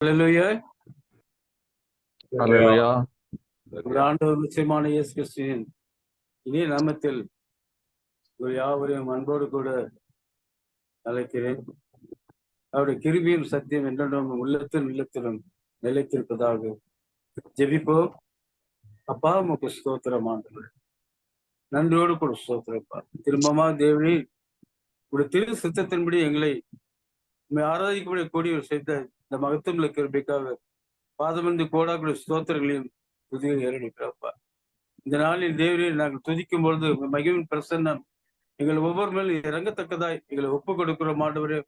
அல்லேலூயா. அல்லேலூயா. ஆண்டவர் நிச்சயமான இயேசு கிறிஸ்துவின் இனிய நாமத்தில் ஒரு யாவரையும் அன்போடு கூட அழைக்கிறேன். அவருடைய கிருபையும் சத்தியம் என்றும் உள்ளத்திலும் நிலைத்திருப்பதாக ஜெபிப்போம். அப்பா உமக்கு ஸ்தோத்திரம் ஆண்டவரே, நன்றியோடு கூட ஸ்தோத்திரப்பா. திரும்பமா தேவனே, உடைய திரு சித்தத்தின்படி எங்களை ஆராதிக்கக்கூடிய கூடிய செய்த இந்த மகத்துவ கிருபைக்காக பாதமந்து கோடாக்குடைய ஸ்தோத்திரங்களையும் துதியை ஏறெடுக்கிறப்பா. இந்த நாளில் தேவரே நாங்கள் துதிக்கும் பொழுது மகிழ்வின் பிரசன்னம் எங்கள் ஒவ்வொரு மேலும் இறங்கத்தக்கதாய் எங்களை ஒப்புக் கொடுக்கிற ஆண்டவரே.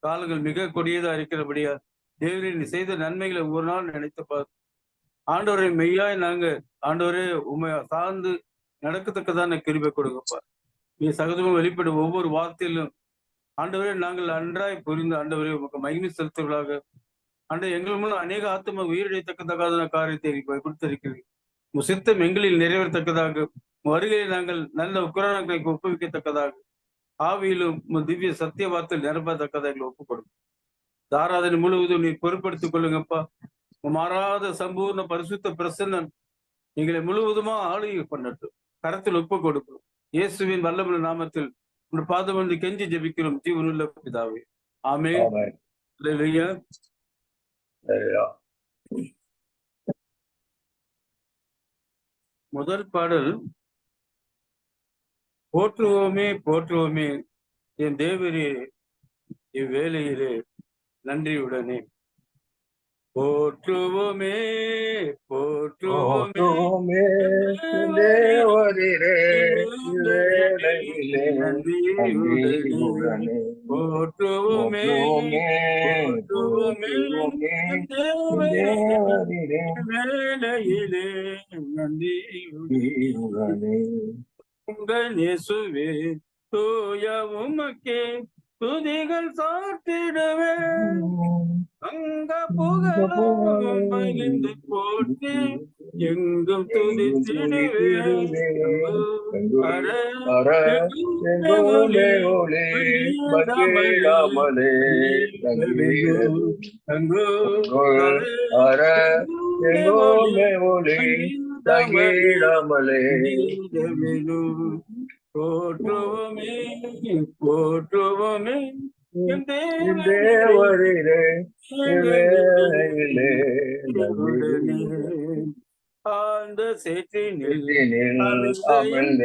காலங்கள் மிக கொடியதா இருக்கிறபடியா தேவரே நீ செய்த நன்மைகளை ஒரு நாள் நினைத்தப்பா. ஆண்டவரை மெய்யாய் நாங்க ஆண்டவரே உண்மை சார்ந்து நடக்கத்தக்கதான கிருபை கொடுங்கப்பா. நீ சகஜமும் வெளிப்படும் ஒவ்வொரு வார்த்தையிலும் ஆண்டவரே நாங்கள் நன்றாய் புரிந்து ஆண்டவரே உமக்கு மகிமை செலுத்துவதாக ஆண்டு எங்கள் மூலம் அநேக ஆத்ம உயிரிழத்தக்கதாக காரியத்தை கொடுத்திருக்கிறீர்கள். உன் சித்தம் எங்களில் நிறைவேறத்தக்கதாக வருகையை நாங்கள் நல்ல உக்கரணங்களை ஒப்புவிக்கத்தக்கதாக ஆவியிலும் திவ்ய சத்திய வார்த்தை நிரப்பத்தக்கதாக எங்களை ஒப்புக் கொடுக்கும். தாராதனை முழுவதும் நீ பொருட்படுத்திக் கொள்ளுங்கப்பா. மாறாத சம்பூர்ண பரிசுத்த பிரசன்னன் எங்களை முழுவதுமா ஆளுகை பண்ணட்டும். கரத்தில் ஒப்புக் கொடுக்கும். இயேசுவின் வல்லமுள்ள நாமத்தில் உன் பாதம் வந்து கெஞ்சி ஜெபிக்கிறோம் ஜீவனுள்ள பிதாவே, ஆமென். அல்லேலூயா. முதல் பாடல், போற்றுவோமே போற்றுவோமே என் தேவரே இவ்வேளையிலே நன்றியுடனே. போற்றுவோமே போற்றுவோமே தேவரே இவ்வேளையிலே நன்றியுடனே. போற்றுவோமே போற்றுவோமே தேவரே இவ்வேளையிலே நன்றியுடனே. உங்கள் இயேசுவே தூய உமக்கே துதிகள் சாட்டிடவே அங்க புகழும் மகிழ்ந்து போற்றி எங்கும் துதித்திடுவே. போற்றுவோமே போற்றுவோமே ஆழ்ந்த சேற்றினில் அமிழ்ந்த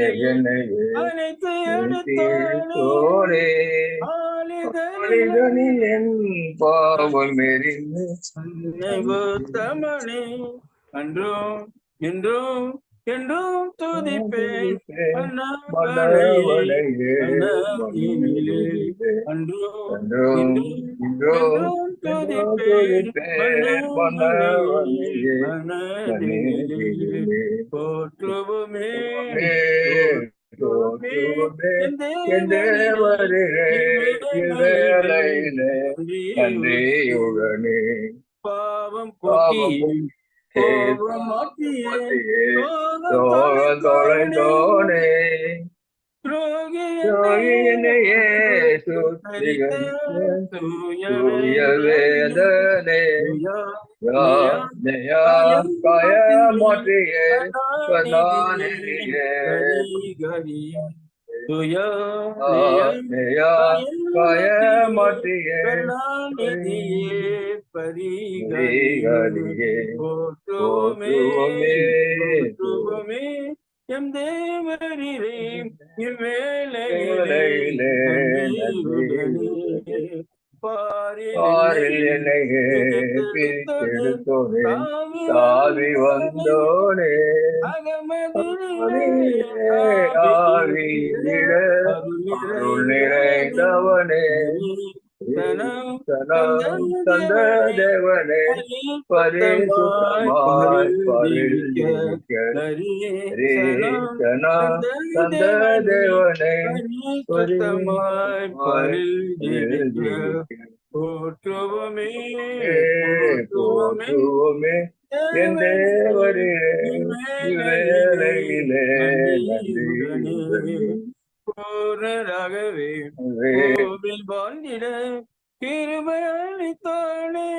அனைத்து எடுத்தோனே பாவமெறிந்தமனே அன்றும் என்றும் என்றும் துதிப்பேன் போற்றுவோமே நன்றியுடனே. பாவம் போக்கி தொலைந்தோனே துரோகியனையே தூய வேதனே காயமாற்றியே காயமாற்றியே பரிகரியே. போற்றுவோமே எம் தேவரீரே இவ்வேளையிலே தாவி வந்தோனே ஆவி நிறைந்தவனே தந்த தேவனே பரிசுத்தமாய் தந்த தேவனே போற்றுவோமே போற்றுவோமே என் தேவரே இவ்வேளையிலே நன்றியுடனே. பூரணராகவே கோவில் வாழ்ந்திட கிருபை அளித்தானே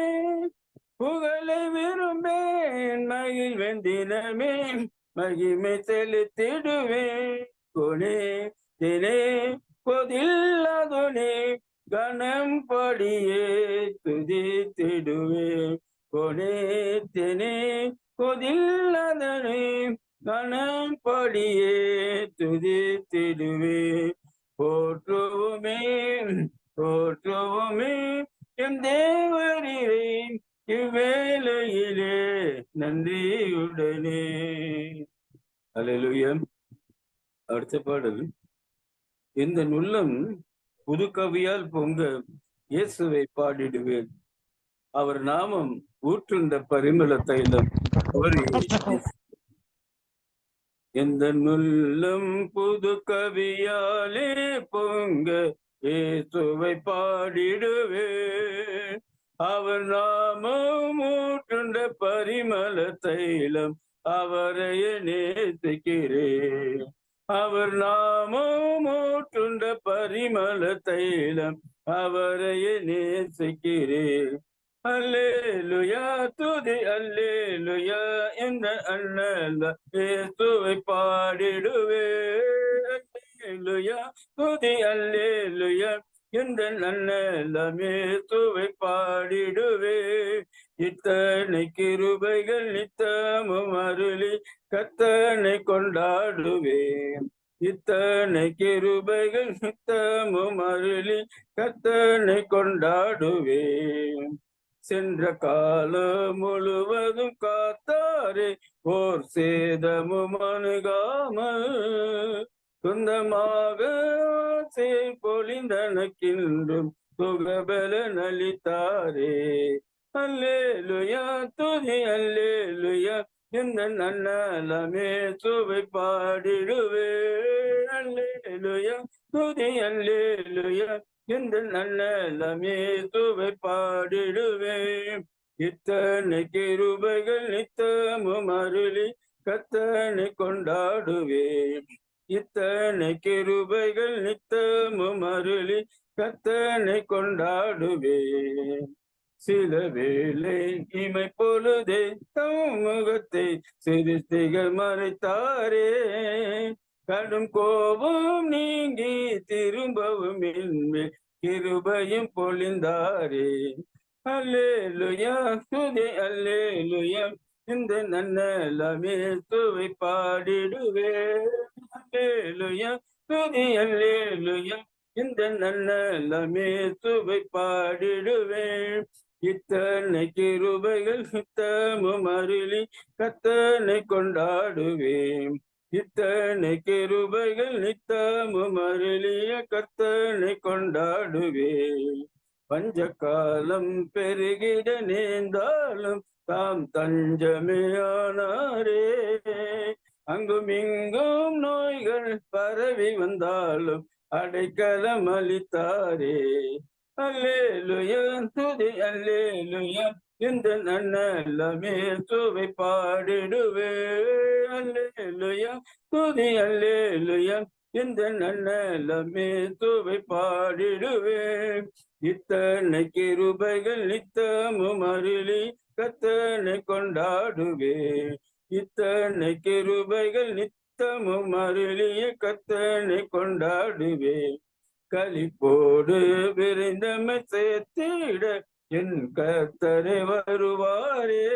மகிழ்வேன் தினமே மகிமை செலுத்திடுவேன் கொனே தினே கொதில்லாதுனே கணம் படியே துதித்திடுவேன் கொனே தினே கொதில்லாதனே கணம் படியே துதித்திடுவேன் போற்றுவோமே போற்றுவோமே என் தேவரீரே இவ்வேளையிலே நன்றியுடனே. அல்லேலூயா. அடுத்த பாடல். இந்த நுள்ளம் புது கவியால் பொங்க இயேசுவை பாடிடுவேன். அவர் நாமம் ஊற்றுண்ட பரிமள தைலம் அவரே. எந்த நுள்ளம் புது கவியாலே பொங்க இயேசுவை பாடிடுவேன். அவர் நாமம் ஊற்றுண்ட பரிமள தைலம் அவரையே நேசிக்கிறேன். அவர் நாமம் ஊற்றுண்ட பரிமள தைலம் அவரையே நேசிக்கிறேன். அல்லேலூயா துதி அல்லேலூயா என்ற அண்ணல இயேசுவை பாடிடுவே. அல்லேலூயா துதி அல்லேலூயா என்ற அண்ணலம் இயேசுவை பாடிடுவே. இத்தனை கிருபைகள் நித்தமும் அருளி கர்த்தனை கொண்டாடுவேன். இத்தனை கிருபைகள் நித்தமும் அருளி கர்த்தனை கொண்டாடுவேன். சென்ற காலம் முழுவதும் காத்தாரே ஓர் சேதமும் அணுகாமல் சொந்தமாக பொழிந்தனக்கின்றும் சுகபல நலித்தாரே. அல்லேலூயா துதி அல்லேலூயா இந்த நன்னலமே சுவை பாடிடுவே. அல்லேலூயா துதி அல்லேலூயா இந்த நன்னலமே சுவை பாடிடுவே. இத்தனை கிருபைகள் நித்தமும் அருளி கர்த்தனை கொண்டாடுவேன். இத்தனை கிருபைகள் நித்தமும் அருளி கர்த்தனை கொண்டாடுவேன். சில வேளை இமை பொழுதே தம் முகத்தை சிறுத்தைகள் மறைத்தாரே. கடும் கோபம் நீங்கி திரும்பவும் என்மேல் கிருபையும் பொழிந்தாரே. அல்லேலூயா துதி அல்லேலூயா இந்த நன்னலமே சுவை பாடிடுவே. அல்லேலூயா துதி அல்லேலூயா இந்த நன்னலமே சுவை பாடிடுவே. இத்தனை கிருபைகள் நித்தமும் அருளி கர்த்தனை கொண்டாடுவேன். இத்தனை கிருபைகள் நித்தமும் அருளிய கர்த்தனை கொண்டாடுவேன். பஞ்ச காலம் பெருகிட நேர்ந்தாலும் தாம் தஞ்சமே ஆனாரே. அங்கும் இங்கும் நோய்கள் பரவி வந்தாலும் அடைக்கலம் அளித்தாரே. அல்லேலூயா துதி அல்லேலூயா இந்த நன்னலமே சுவை பாடிடுவே. அல்லேலூயா துதி அல்லேலூயா இந்த நன்னலமே சுவை பாடிடுவே. இத்தனை கிருபைகள் நித்தமும் அருளி கர்த்தனை கொண்டாடுவே. இத்தனை கிருபைகள் நித்தமும் அருளிய கர்த்தனை கொண்டாடுவே. களிப்போடு விரைந்தமை சேர்த்திட என் கர்த்தரை வருவாரே.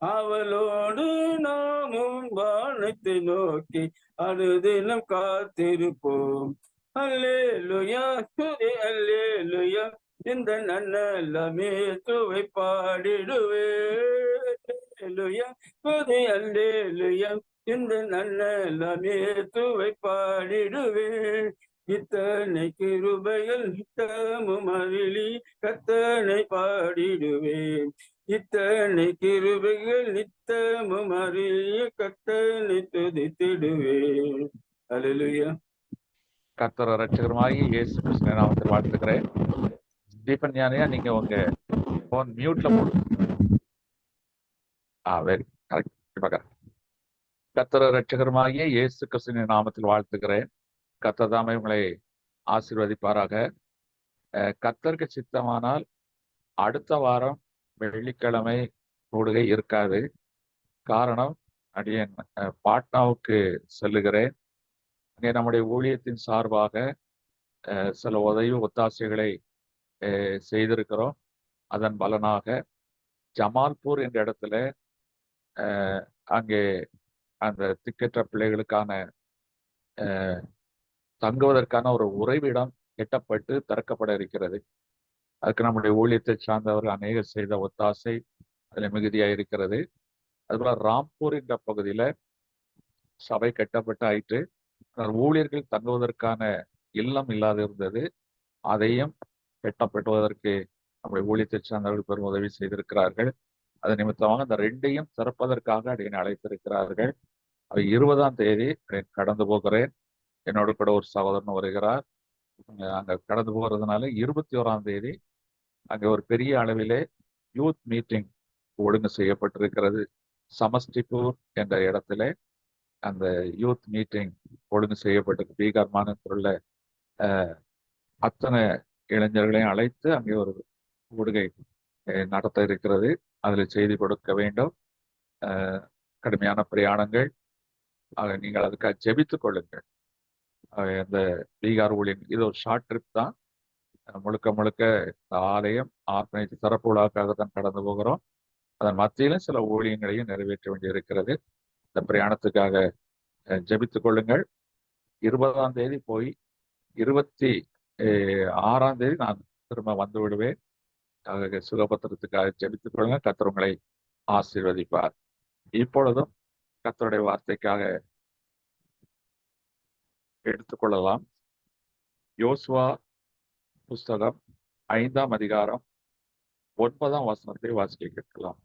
அவளோடு நாமும் வானத்தை நோக்கி அனுதினம் காத்திருப்போம். அல்லேலூயா துதி அல்லேலூயா இந்த நன்னலமே சுவை பாடிடுவே. அல்லேலூயா துதி அல்லேலூயா இந்த நன்னலமே சுவை பாடிடுவே. இத்தனை கிருபைகள் நித்தமும் அருளி கர்த்தனை பாடிடுவேன். இத்தனை கிருபைகள் நித்தமும் அருளிய கர்த்தனை துதித்திடுவேன். அல்லேலூயா. கர்த்தர் ரட்சகருமாகிய இயேசு கிறிஸ்துவின் நாமத்தில் வாழ்த்துக்கிறேன். தீபன் ஞானியா, நீங்க உங்க போன் மியூட்ல போடுங்க. Very correct. கர்த்தர் ரட்சகருமாகிய இயேசு கிறிஸ்துவின் நாமத்தில் வாழ்த்துக்கிறேன். கர்த்தர் தாமே உங்களை ஆசீர்வதிப்பாராக. கர்த்தருக்கு சித்தமானால் அடுத்த வாரம் வெள்ளிக்கிழமை கூடுகை இருக்காது. காரணம், அடியேன் பாட்னாவுக்கு செல்லுகிறேன். அங்கே நம்முடைய ஊழியத்தின் சார்பாக சில உதவி ஒத்தாசைகளை செய்திருக்கிறோம். அதன் பலனாக ஜமால்பூர் என்ற இடத்துல அங்கே அந்த திக்கற்ற பிள்ளைகளுக்கான தங்குவதற்கான ஒரு உறைவிடம் எட்டப்பட்டு திறக்கப்பட இருக்கிறது. அதுக்கு நம்முடைய ஊழியத்தை சார்ந்தவர்கள் அநேக செய்த ஒத்தாசை அதில் மிகுதியாக இருக்கிறது. அதுபோல ராம்பூர் என்ற பகுதியில சபை கட்டப்பட்டு ஆயிற்று. ஊழியர்கள் தங்குவதற்கான இல்லம் இல்லாது இருந்தது. அதையும் கட்டப்பட்டுவதற்கு நம்முடைய ஊழியத்தை சார்ந்தவர்கள் பெரும் உதவி செய்திருக்கிறார்கள். அது நிமித்தமாக அந்த ரெண்டையும் திறப்பதற்காக அடியனை அழைத்திருக்கிறார்கள். அது 20ஆம் தேதி கடந்து போகிறேன். என்னோட கூட ஒரு சகோதரன் வருகிறார். அங்க கடந்து போகிறதுனால 21ஆம் தேதி அங்கே ஒரு பெரிய அளவிலே யூத் மீட்டிங் ஒழுங்கு செய்யப்பட்டிருக்கிறது. சமஸ்டிபூர் என்ற இடத்துல அந்த யூத் மீட்டிங் ஒழுங்கு செய்யப்பட்டு பீகார் மாநிலத்தில் உள்ள அத்தனை இளைஞர்களையும் அழைத்து அங்கே ஒரு ஊடுகை நடத்த இருக்கிறது. அதில் செய்தி கொடுக்க வேண்டும். கடுமையான பிரயாணங்கள். நீங்கள் அதுக்காக ஜெபித்துக் கொள்ளுங்கள். இந்த பீகார் ஊழியம் இது ஒரு ஷார்ட் ட்ரிப் தான். முழுக்க முழுக்க இந்த ஆலயம் ஆர்கனைஸ் சிறப்பு விழாக்காக தான் கடந்து போகிறோம். அதன் மத்தியிலும் சில ஊழியங்களையும் நிறைவேற்ற வேண்டியிருக்கிறது. இந்த பிரயாணத்துக்காக ஜெபித்துக் கொள்ளுங்கள். 20ஆம் தேதி போய் 26ஆம் தேதி நான் திரும்ப வந்து விடுவேன். சுகபத்திரத்துக்காக ஜெபித்துக் கொள்ளுங்க. கர்த்தர் உங்களை ஆசீர்வதிப்பார். இப்பொழுதும் கர்த்தருடைய வார்த்தைக்காக எடுத்துக்கொள்ளலாம். யோசுவா புஸ்தகம் 5ஆம் அதிகாரம் 9ஆம் வசனத்தை வாசிக்க கேட்கலாம்.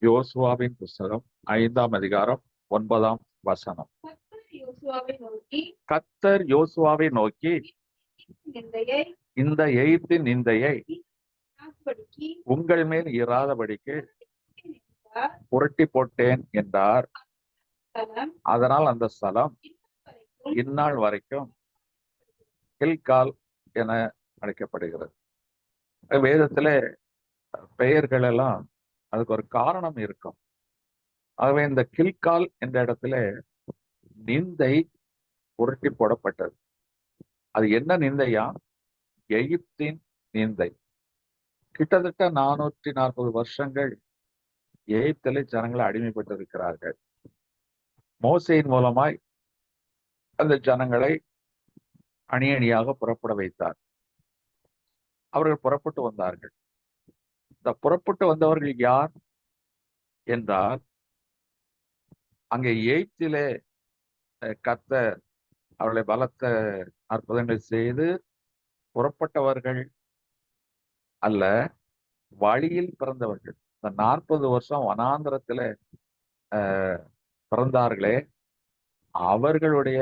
யோசுவாவின் புஸ்தகம் 5ஆம் அதிகாரம் 9ஆம் வசனம். கர்த்தர் யோசுவாவை நோக்கி இந்த எகிப்தின் நிந்தையை உங்கள் மேல் இராதபடிக்கு புரட்டி போட்டேன் என்றார். அதனால் அந்த ஸ்தலம் இந்நாள் வரைக்கும் கில்கால் என அழைக்கப்படுகிறது. வேதத்திலே பெயர்கள் எல்லாம் அதுக்கு ஒரு காரணம் இருக்கும். ஆகவே இந்த கில்கால் என்ற இடத்துல நிந்தை புரட்டி போடப்பட்டது. அது என்ன நிந்தையா? எகிப்தின் நிந்தை. கிட்டத்தட்ட 440 வருஷங்கள் எகிப்திலே ஜனங்களை அடிமைப்பட்டிருக்கிறார்கள். மோசேயின் மூலமாய் அந்த ஜனங்களை அணி அணியாக புறப்பட வைத்தார். அவர்கள் புறப்பட்டு வந்தார்கள். இந்த புறப்பட்டு வந்தவர்கள் யார் என்றால், அங்கே எகிப்திலே கர்த்தர் அவர்களை பலத்த அற்புதங்கள் செய்து புறப்பட்டவர்கள் அல்ல, வழியில் பிறந்தவர்கள். இந்த 40 வருஷம் வனாந்திரத்துல பிறந்தார்களே, அவர்களுடைய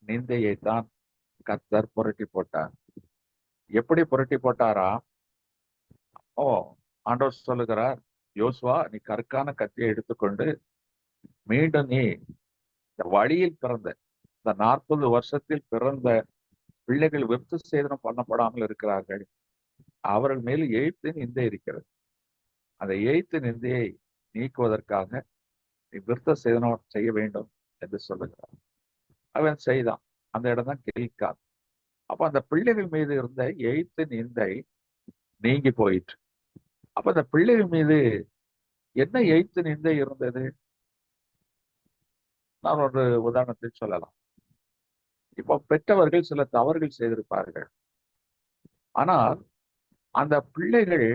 நிந்தையை தான் கர்த்தர் புரட்டி போட்டார். எப்படி புரட்டி போட்டாரா? ஆண்டவர் சொல்லுகிறார், யோசுவா, நீ கற்கான கத்தியை எடுத்துக்கொண்டு மீண்டும் நீ இந்த வழியில் பிறந்த இந்த 40 வருஷத்தில் பிறந்த பிள்ளைகள் விருத்த சேதனம் பண்ணப்படாமல் இருக்கிறார்கள். அவர்கள் மேல் எகிப்தின் நிந்தை இருக்கிறது. அந்த எகிப்தின் நிந்தையை நீக்குவதற்காக நீ விருத்த சேதனம் செய்ய வேண்டும் என்று சொல்லுகிறார். அவன் செய்தான். அந்த இடம் தான் கில்கால். அப்ப அந்த பிள்ளைகள் மீது இருந்த எகிப்தின் நிந்தை நீங்கி போயிற்று. அப்ப அந்த பிள்ளைகள் மீது என்ன எகிப்தின் நிந்தை இருந்தது? நான் ஒரு உதாரணத்தை சொல்லலாம். இப்போ பெற்றவர்கள் சில தவறுகள் செய்திருப்பார்கள். ஆனால் அந்த பிள்ளைகள்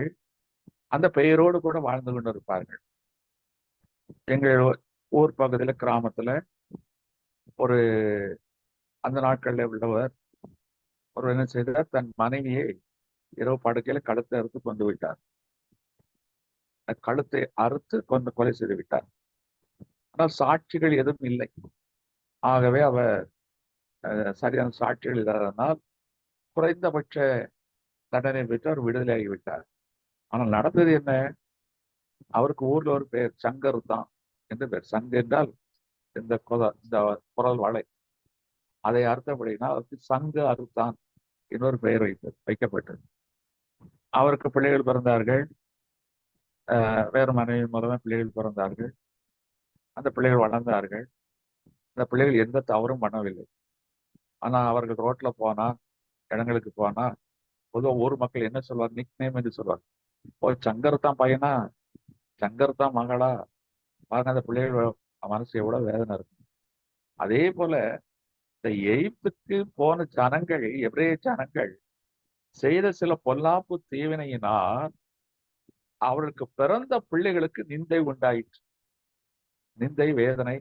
அந்த பெயரோடு கூட வாழ்ந்து கொண்டு இருப்பார்கள். எங்கள் ஊர் பகுதியில கிராமத்துல ஒரு அந்த நாட்கள்ல உள்ளவர் ஒரு என்ன செய்தார், தன் மனைவியை இரவு படுக்கையில கழுத்தை அறுத்து கொண்டு விட்டார். கழுத்தை அறுத்து கொலை செய்து விட்டார். ஆனால் சாட்சிகள் எதுவும் இல்லை. ஆகவே அவர் சரியான சாட்சிகள் இல்லாதனால் குறைந்தபட்ச தண்டனை பெற்று அவர் விடுதலை ஆகிவிட்டார். ஆனால் நடந்தது என்ன? அவருக்கு ஊர்ல ஒரு பேர் சங்கர் தான் என்று பேர். சங்கு என்றால் இந்த குரல் வளை, அதை அறுத்தபடினா அவருக்கு சங்கு அறுத்தான் இன்னொரு பெயர் வைக்கப்பட்டது. அவருக்கு பிள்ளைகள் பிறந்தார்கள். வேறு மனைவி மூலமா பிள்ளைகள் பிறந்தார்கள். அந்த பிள்ளைகள் வளர்ந்தார்கள். அந்த பிள்ளைகள் எந்த தவறும் பண்ணவில்லை. ஆனா அவர்கள் ரோட்ல போனா, இடங்களுக்கு போனா, பொதுவாக ஊர் மக்கள் என்ன சொல்வார்? நிக் நேம் என்று சொல்வார். ஓ, சங்கர் தான் பையனா, சங்கர் தான் மகளா, பாருங்க அந்த பிள்ளைகள் மனசு எவ்வளவு வேதனை இருக்கும். அதே போல இந்த எகிப்துக்கு போன ஜனங்கள், எபிரேய ஜனங்கள் செய்த சில பொல்லாப்பு தீவினையினால் அவர்களுக்கு பிறந்த பிள்ளைகளுக்கு நிந்தை உண்டாயிற்று. நிந்தை வேதனை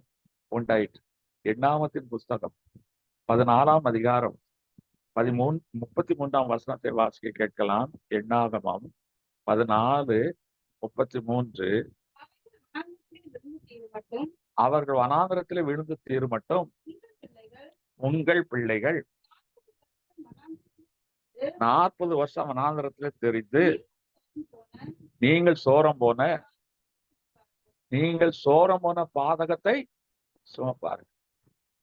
உண்டாயிற்று. எண்ணாமத்தின் புஸ்தகம் 14ஆம் அதிகாரம் 33ஆம் வசனத்தை வாசிக்க கேட்கலாம். எண்ணாகமம் 14:33. அவர்கள் வனாந்திரத்திலே விழுந்து தீரும் மட்டும் உங்கள் பிள்ளைகள் 40 வருஷம் வனாந்திரத்திலே தெரிந்து நீங்கள் சோரம் போன பாதகத்தை சுமப்பார்கள்.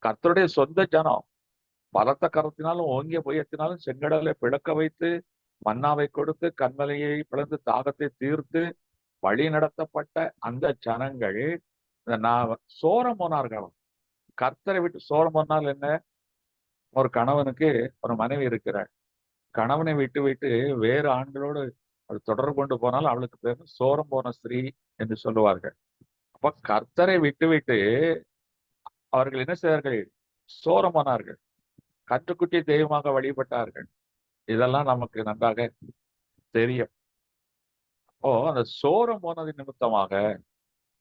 கர்த்தருடைய சொந்த ஜனம் பலத்த கரத்தினாலும் ஓங்கிய புயத்தினாலும் செங்கடலை பிளக்க வைத்து மன்னாவை கொடுத்து கண்மலையை பிளந்து தாகத்தை தீர்த்து வழி நடத்தப்பட்ட அந்த ஜனங்கள் சோரம் போனார்கள். கர்த்தரை விட்டு சோரம் போனால் என்ன? ஒரு கணவனுக்கு ஒரு மனைவி இருக்கிறாள். கணவனை விட்டு விட்டு வேறு ஆண்களோடு அது தொடர்பு கொண்டு போனால் அவளுக்கு பேர் சோரம் போன ஸ்திரீ என்று சொல்லுவார்கள். அப்ப கர்த்தரை விட்டு விட்டு அவர்கள் என்ன செய்தார்கள்? சோரம் போனார்கள். கற்றுக்குட்டி தெய்வமாக வழிபட்டார்கள். இதெல்லாம் நமக்கு நன்றாக தெரியும். அந்த சோரம் போனது நிமித்தமாக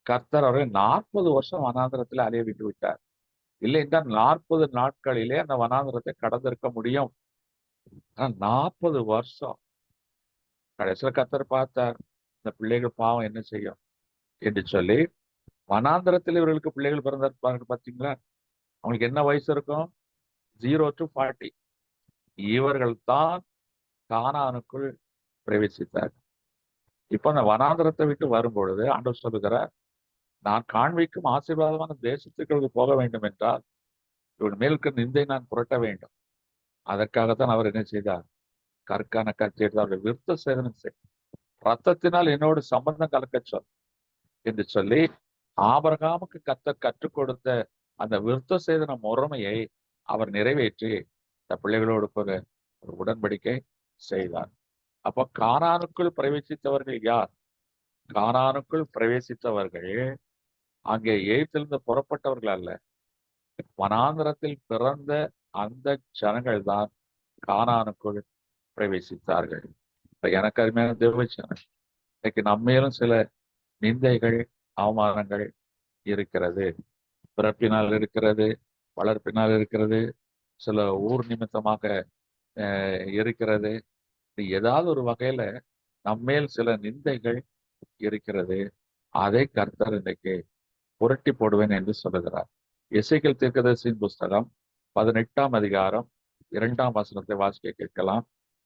கர்த்தர் அவரை 40 வருஷம் வனாந்திரத்தில் அலைய விட்டு விட்டார். இல்லை என்றால் 40 நாட்களிலே அந்த வனாந்திரத்தை கடந்திருக்க முடியும். 40 வருஷம் கடைசியில கர்த்தர் பார்த்தார், இந்த பிள்ளைகள் பாவம் என்ன செய்யும் என்று சொல்லி வனாந்திரத்தில் இவர்களுக்கு பிள்ளைகள் பிறந்திருப்பார்கள். பார்த்தீங்களா? அவங்களுக்கு என்ன வயசு இருக்கும்? 0 to 40. இவர்கள் தான் கானானுக்குள் பிரவேசித்தார். இப்ப அந்த வனாந்திரத்தை விட்டு வரும்பொழுது ஆண்டவர் சொல்லுகிறார், நான் காண்பிக்கும் ஆசீர்வாதமான தேசத்துக்கு போக வேண்டும் என்றால் இவன் மேலுக்கு நிந்தை நான் புரட்ட வேண்டும். அதற்காகத்தான் அவர் என்ன செய்தார்? கற்கான கத்தி எடுத்து அவருடைய விருத்த சேதனம் செய், ரத்தத்தினால் என்னோடு சம்பந்தம் கலக்க சொல் என்று சொல்லி ஆபிரகாமுக்கு கற்றுக் கொடுத்த அந்த விருத்த சேதன முறைமையை அவர் நிறைவேற்றி இந்த பிள்ளைகளோடு ஒரு உடன்படிக்கை செய்தார். அப்ப கானானுக்குள் பிரவேசித்தவர்கள் யார்? கானானுக்குள் பிரவேசித்தவர்கள் அங்கே எகிப்திலிருந்து புறப்பட்டவர்கள் அல்ல. வனாந்திரத்தில் பிறந்த அந்த ஜனங்கள் தான் கானானுக்குள் பிரவேசித்தார்கள். இப்ப எனக்கு அருமையான தேவச்சனம், இன்னைக்கு நம்மேலும் சில நிந்தைகள், அவமானங்கள் இருக்கிறது. பிறப்பினால் இருக்கிறது, வளர்ப்பினால் இருக்கிறது, சில ஊர் நிமித்தமாக இருக்கிறது. ஏதாவது ஒரு வகையில நம்மேல் சில நிந்தைகள் இருக்கிறது. அதை கர்த்தர் இன்றைக்கு புரட்டி போடுவேன் என்று சொல்லுகிறார். எசேக்கியேல் தீர்க்கதரிசியின் புஸ்தகம் 18ஆம் அதிகாரம் 2ஆம் வசனத்தை வாசிக்க கேட்கலாம்.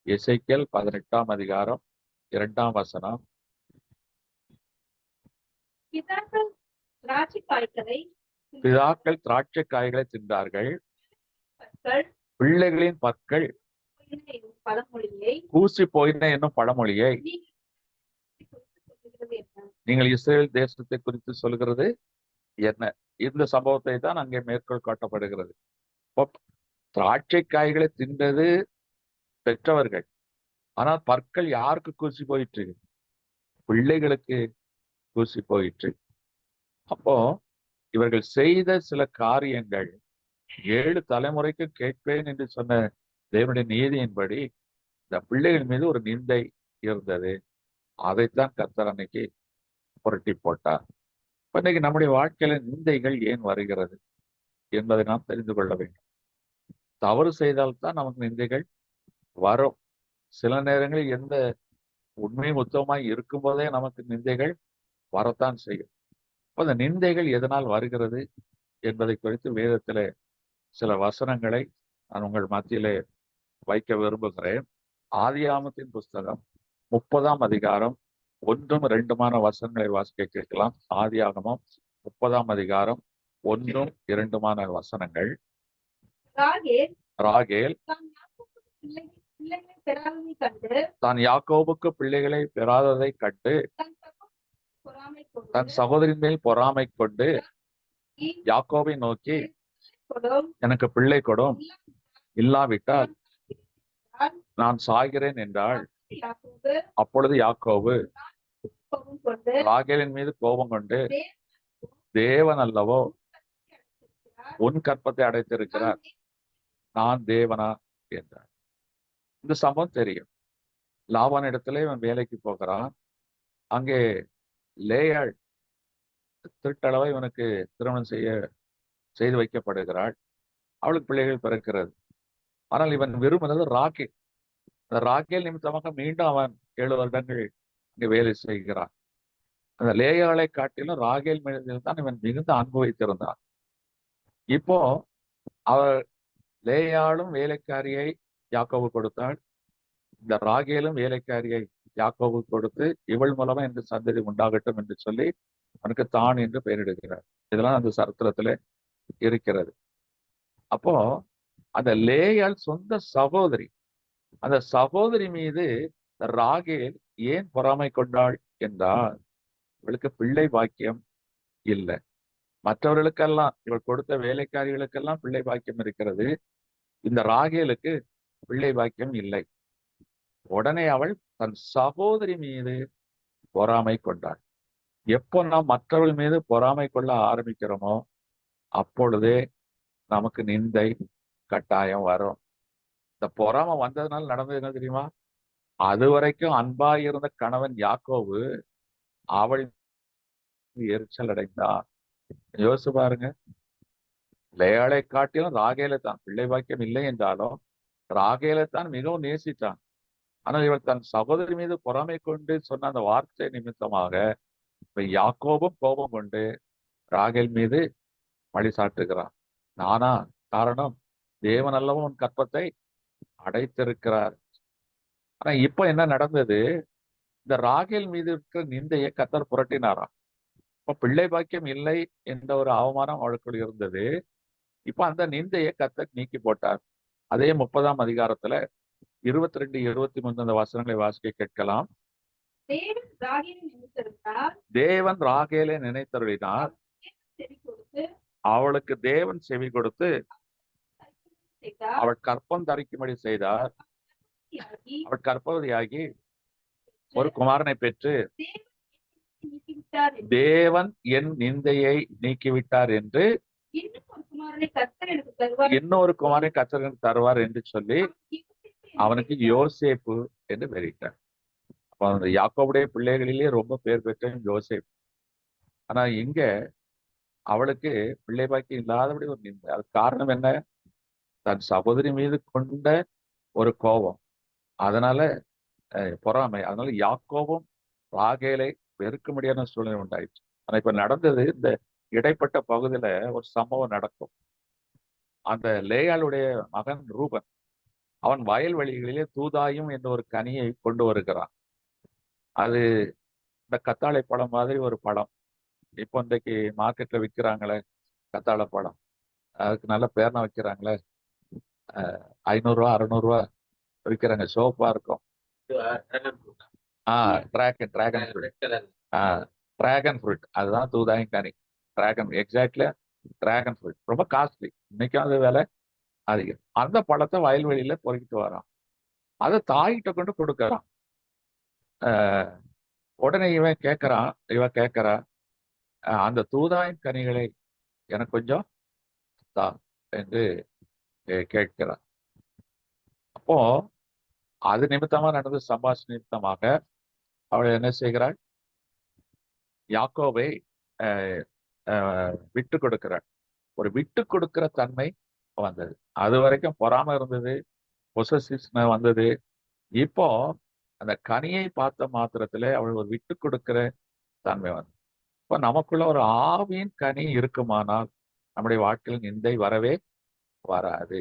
எசேக்கியேல் 18ஆம் அதிகாரம் 2ஆம் வசனம். பிதாக்கள் திராட்சை காய்களை தின்றார்கள், பிள்ளைகளின் பற்கள் கூசி போயின என்னும் பழமொழியை நீங்கள் இஸ்ரேல் தேசத்தை குறித்து சொல்கிறது என்ன? இந்த சம்பவத்தை தான் அங்கே மேற்கோள் காட்டப்படுகிறது. திராட்சை காய்களை தின்றது பெற்றவர்கள், ஆனால் பற்கள் யாருக்கு கூசி போயிற்று? பிள்ளைகளுக்கு கூசி போயிற்று. அப்போ இவர்கள் செய்த சில காரியங்கள் 7 தலைமுறைக்கு கேட்பேன் என்று சொன்ன தேவனுடைய நீதியின்படி இந்த பிள்ளைகள் மீது ஒரு நிந்தை இருந்தது. அதைத்தான் கர்த்தர் அன்னைக்கு புரட்டி போட்டார். இன்னைக்கு நம்முடைய வாழ்க்கையில நிந்தைகள் ஏன் வருகிறது என்பதை நாம் தெரிந்து கொள்ள வேண்டும். தவறு செய்தால்தான் நமக்கு நிந்தைகள் வரும். சில நேரங்களில் எந்த உண்மையும் உத்தமமாய் இருக்கும் போதே நமக்கு நிந்தைகள் வரத்தான் செய்யும். அந்த நிந்தைகள் எதனால் வருகிறது என்பதை குறித்து வேதத்திலே சில வசனங்களை நான் உங்கள் மத்தியிலே வைக்க விரும்புகிறேன். ஆதியாகமத்தின் புஸ்தகம் 30ஆம் அதிகாரம் 1 2 வசனங்களை வாசிக்க கேட்கலாம். ஆதியாகமம் 30ஆம் அதிகாரம் 1 2 வசனங்கள். ராகேல் தான் யாக்கோபுக்கு பிள்ளைகளை பெறாததை கண்டு தன் சகோதரின் மேல் பொறாமை கொண்டு யாக்கோபை நோக்கி கொடும் எனக்கு பிள்ளை கொடும், இல்லாவிட்டால் இல்லாவிட்டால் நான் சாகிறேன் என்றாள். யாக்கோபு அப்பொழுது யாக்கோபு கோபம் கொண்டு ராகேலின் மீது கோபம் கொண்டு, தேவன் தேவன் அல்லவோ அடைத்திருக்கிறார். உன் கற்பத்தை அடைத்திருக்கிறார், நான் தேவனா என்றார். இந்த சம்பவம் தெரியும். லாபான் இடத்துல இவன் வேலைக்கு போகிறான். அங்கே லேயாள் திருட்டளவை இவனுக்கு திருமணம் செய்து வைக்கப்படுகிறாள். அவளுக்கு பிள்ளைகள் பிறக்கிறது. ஆனால் இவன் விரும்பினது ராகேல். அந்த ராகேல் நிமித்தமாக மீண்டும் அவன் 7 வருடங்கள் இங்கே வேலை செய்கிறான். அந்த லேயாளை காட்டிலும் ராகேல் மீது தான் இவன் மிகுந்த அன்பு வைத்திருந்தான். இப்போ அவர் லேயாளும் வேலைக்காரியை யாக்கோபு கொடுத்தாள். இந்த ராகேலும் வேலைக்காரியை யாக்கோபு கொடுத்து, இவள் மூலமா இந்த சந்ததி உண்டாகட்டும் என்று சொல்லி அவனுக்கு தான் என்று பெயரிடுகிறார். இதெல்லாம் அந்த சரித்திரத்துல இருக்கிறது. அப்போ அந்த லேயாள் சொந்த சகோதரி, அந்த சகோதரி மீது ராகேல் ஏன் பொறாமை கொண்டாள் என்றால், இவளுக்கு பிள்ளை பாக்கியம் இல்லை. மற்றவர்களுக்கெல்லாம், இவள் கொடுத்த வேலைக்காரிகளுக்கெல்லாம் பிள்ளை பாக்கியம் இருக்கிறது. இந்த ராகேலுக்கு பிள்ளை பாக்கியம் இல்லை. உடனே அவள் தன் சகோதரி மீது பொறாமை கொண்டாள். எப்போ நாம் மற்றவர்கள் மீது பொறாமை கொள்ள ஆரம்பிக்கிறோமோ அப்பொழுதே நமக்கு நிந்தை கட்டாயம் வரும். இந்த பொறாமை வந்ததுனால நடந்தது என்ன தெரியுமா? அது வரைக்கும் அன்பாய் இருந்த கணவன் யாக்கோபு அவள் எரிச்சல் அடைந்தான். யோசிச்சு பாருங்க. லேயாளை காட்டிலும் ராகேலை தான், பிள்ளை பாக்கியம் இல்லை என்றாலும் ராகேலை தான் மிகவும் நேசித்தான். ஆனால் இவள் தன் சகோதரி மீது பொறாமை கொண்டு சொன்ன அந்த வார்த்தை நிமித்தமாக இப்ப யாக்கோபும் கோபம் கொண்டு ராகேல் மீது பழி சாட்டுகிறான். நானா காரணம்? தேவன் அல்லவோ உன் கற்பத்தை அடைத்திருக்கிறார். ஆனா இப்ப என்ன நடந்தது? இந்த ராகேல் மீது இருக்கிற நிந்தையை கர்த்தர் புரட்டினாராம். இப்ப பிள்ளை பாக்கியம் இல்லை என்ற ஒரு அவமானம் அவளுக்குள் இருந்தது. இப்ப அந்த நிந்தையை கர்த்தர் நீக்கி போட்டார். அதே 30ஆம் அதிகாரத்துல 22, 23 அந்த வசனங்களை வாசிக்க கேட்கலாம். தேவன் ராகேலை நினைத்திருந்தார். தேவன் ராகேலை நினைத்தருளினார். செவி கொடுத்து அவளுக்கு தேவன் செவி கொடுத்து செய்தார். அவள் கற்பம் தரிக்கும்படி செய்தார். யாகி அவள் கர்ப்பவதியாகி ஒரு குமாரனை பெற்று, நீக்கிவிட்டார் என்று தேவன் என் நிந்தையை நீக்கிவிட்டார் என்று இன்னும் ஒரு குமாரனை கர்த்தர் எனக்கு தருவார். இன்னொரு குமாரனை கர்த்தர் தருவார் என்று சொல்லி அவனுக்கு யோசேப்பு என்று பெயரிட்டார். அப்ப அந்த யாக்கோபுடைய பிள்ளைகளிலேயே ரொம்ப பேர் பெற்ற யோசேப்பு. ஆனா இங்க அவளுக்கு பிள்ளை பாக்கியம் இல்லாதபடி ஒரு நிந்தை. அது காரணம் என்ன? தன் சகோதரி மீது கொண்ட ஒரு கோபம், அதனால பொறாமை. அதனால யாக்கோபும் ராகேலை வெறுக்க முடியாத சூழ்நிலை உண்டாயிடுச்சு. ஆனா இப்ப நடந்தது, இந்த இடைப்பட்ட பகுதியில ஒரு சம்பவம் நடக்கும். அந்த லேயாளுடைய மகன் ரூபன், அவன் வயல்வெளிகளிலே தூதாயும் என்ற ஒரு கனியை கொண்டு வருகிறான். அது இந்த கத்தாழை பழம் மாதிரி ஒரு பழம். இப்போ இன்றைக்கு மார்க்கெட்ல விற்கிறாங்களே கத்தாழை பழம், அதுக்கு நல்ல பேர்னா வைக்கிறாங்களே, 500 ரூபா 600 ரூபா விற்கிறாங்க. சோப்பா இருக்கும். டிராகன் ஃப்ரூட், அதுதான் தூதாயும் கனி. எக்ஸாக்ட்லி டிராகன் ஃப்ரூட் ரொம்ப காஸ்ட்லி. இன்னைக்கும் அது விலை அதிகம். அந்த பழத்தை வயல்வெளியில பொறுக்கிட்டு வரான். அதை தாயிட்ட கொண்டு கொடுக்கறான். உடனே இவ கேட்கிறா, அந்த தூதாயின் கனிகளை எனக்கு கொஞ்சம் தா என்று கேட்கிறான். அப்போ அது நிமித்தமா நடந்த சம்பாஷணை நிமித்தமாக அவள் என்ன செய்கிறாள்? யாக்கோபை விட்டு கொடுக்கிறாள். ஒரு விட்டு கொடுக்கிற தன்மை வந்தது. அது வரைக்கும் பொறாம இருந்தது, பொசசிவ்னஸ் வந்தது. இப்போ அந்த கனியை பார்த்த மாத்திரத்துல அவள் ஒரு விட்டு கொடுக்கிற தன்மை வந்தது. இப்போ நமக்குள்ள ஒரு ஆவியின் கனி இருக்குமானால் நம்முடைய வாழ்க்கையில் நிந்தை வரவே வராது.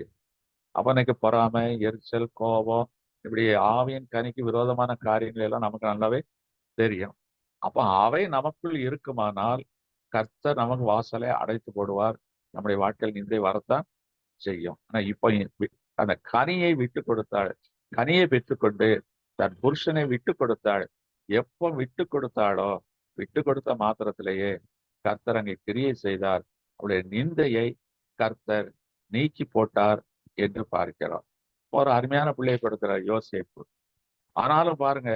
அவனுக்கு பொறாமை, எரிச்சல், கோபம், இப்படி ஆவியின் கனிக்கு விரோதமான காரியங்கள் எல்லாம் நமக்கு நல்லாவே தெரியும். அப்ப அவை நமக்குள் இருக்குமானால் கர்த்தர் நமக்கு வாசலை அடைத்து போடுவார். நம்முடைய வாழ்க்கையில் நிந்தை வரத்தான் செய்யும். ஆனா இப்ப அந்த கனியை விட்டு கொடுத்தாள். கனியை பெற்றுக்கொண்டு தன் புருஷனை விட்டு கொடுத்தாள். எப்போ விட்டு கொடுத்தாளோ, விட்டு கொடுத்த மாத்திரத்திலேயே கர்த்தர் அங்கே கிரியை செய்தார். அவருடைய நிந்தையை கர்த்தர் நீக்கி போட்டார் என்று பார்க்கிறோம். ஒரு அருமையான பிள்ளையை கொடுக்கிறார் யோசேப்பு. ஆனாலும் பாருங்க,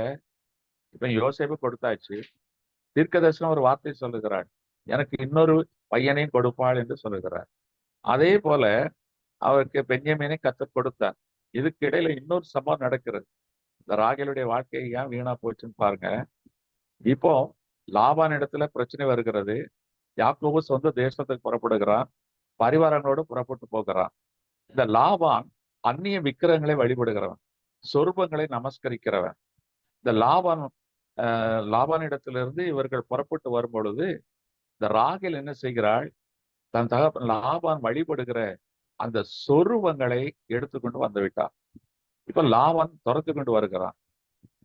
இப்ப யோசேப்பு கொடுத்தாச்சு, தீர்க்கதரிசனம் ஒரு வார்த்தை சொல்லுகிறார், எனக்கு இன்னொரு பையனையும் கொடுப்பாள் என்று சொல்லுகிறார். அதே போல அவருக்கு பென்யமீனை கர்த்தர் கொடுத்தார். இதுக்கு இடையில இன்னொரு சம்பவம் நடக்கிறது. இந்த ராகேலுடைய வாழ்க்கை ஏன் வீணா போச்சுன்னு பாருங்க. இப்போ லாபான் இடத்துல பிரச்சனை வருகிறது. யாக்கோபு சொந்த தேசத்துக்கு புறப்படுகிறான், பரிவாரங்களோடு புறப்பட்டு போகிறான். இந்த லாபான் அந்நிய விக்கிரகங்களை வழிபடுகிறவன், சொரூபங்களை நமஸ்கரிக்கிறவன். இந்த லாபானிடத்திலிருந்து இவர்கள் புறப்பட்டு வரும் பொழுது இந்த ராகேல் என்ன செய்கிறாள், தன் தகப்பன் லாபான் வழிபடுகிற அந்த சொரூபங்களை எடுத்துக்கொண்டு வந்து விட்டான். இப்ப லாபான் துரத்து கொண்டு வருகிறான்.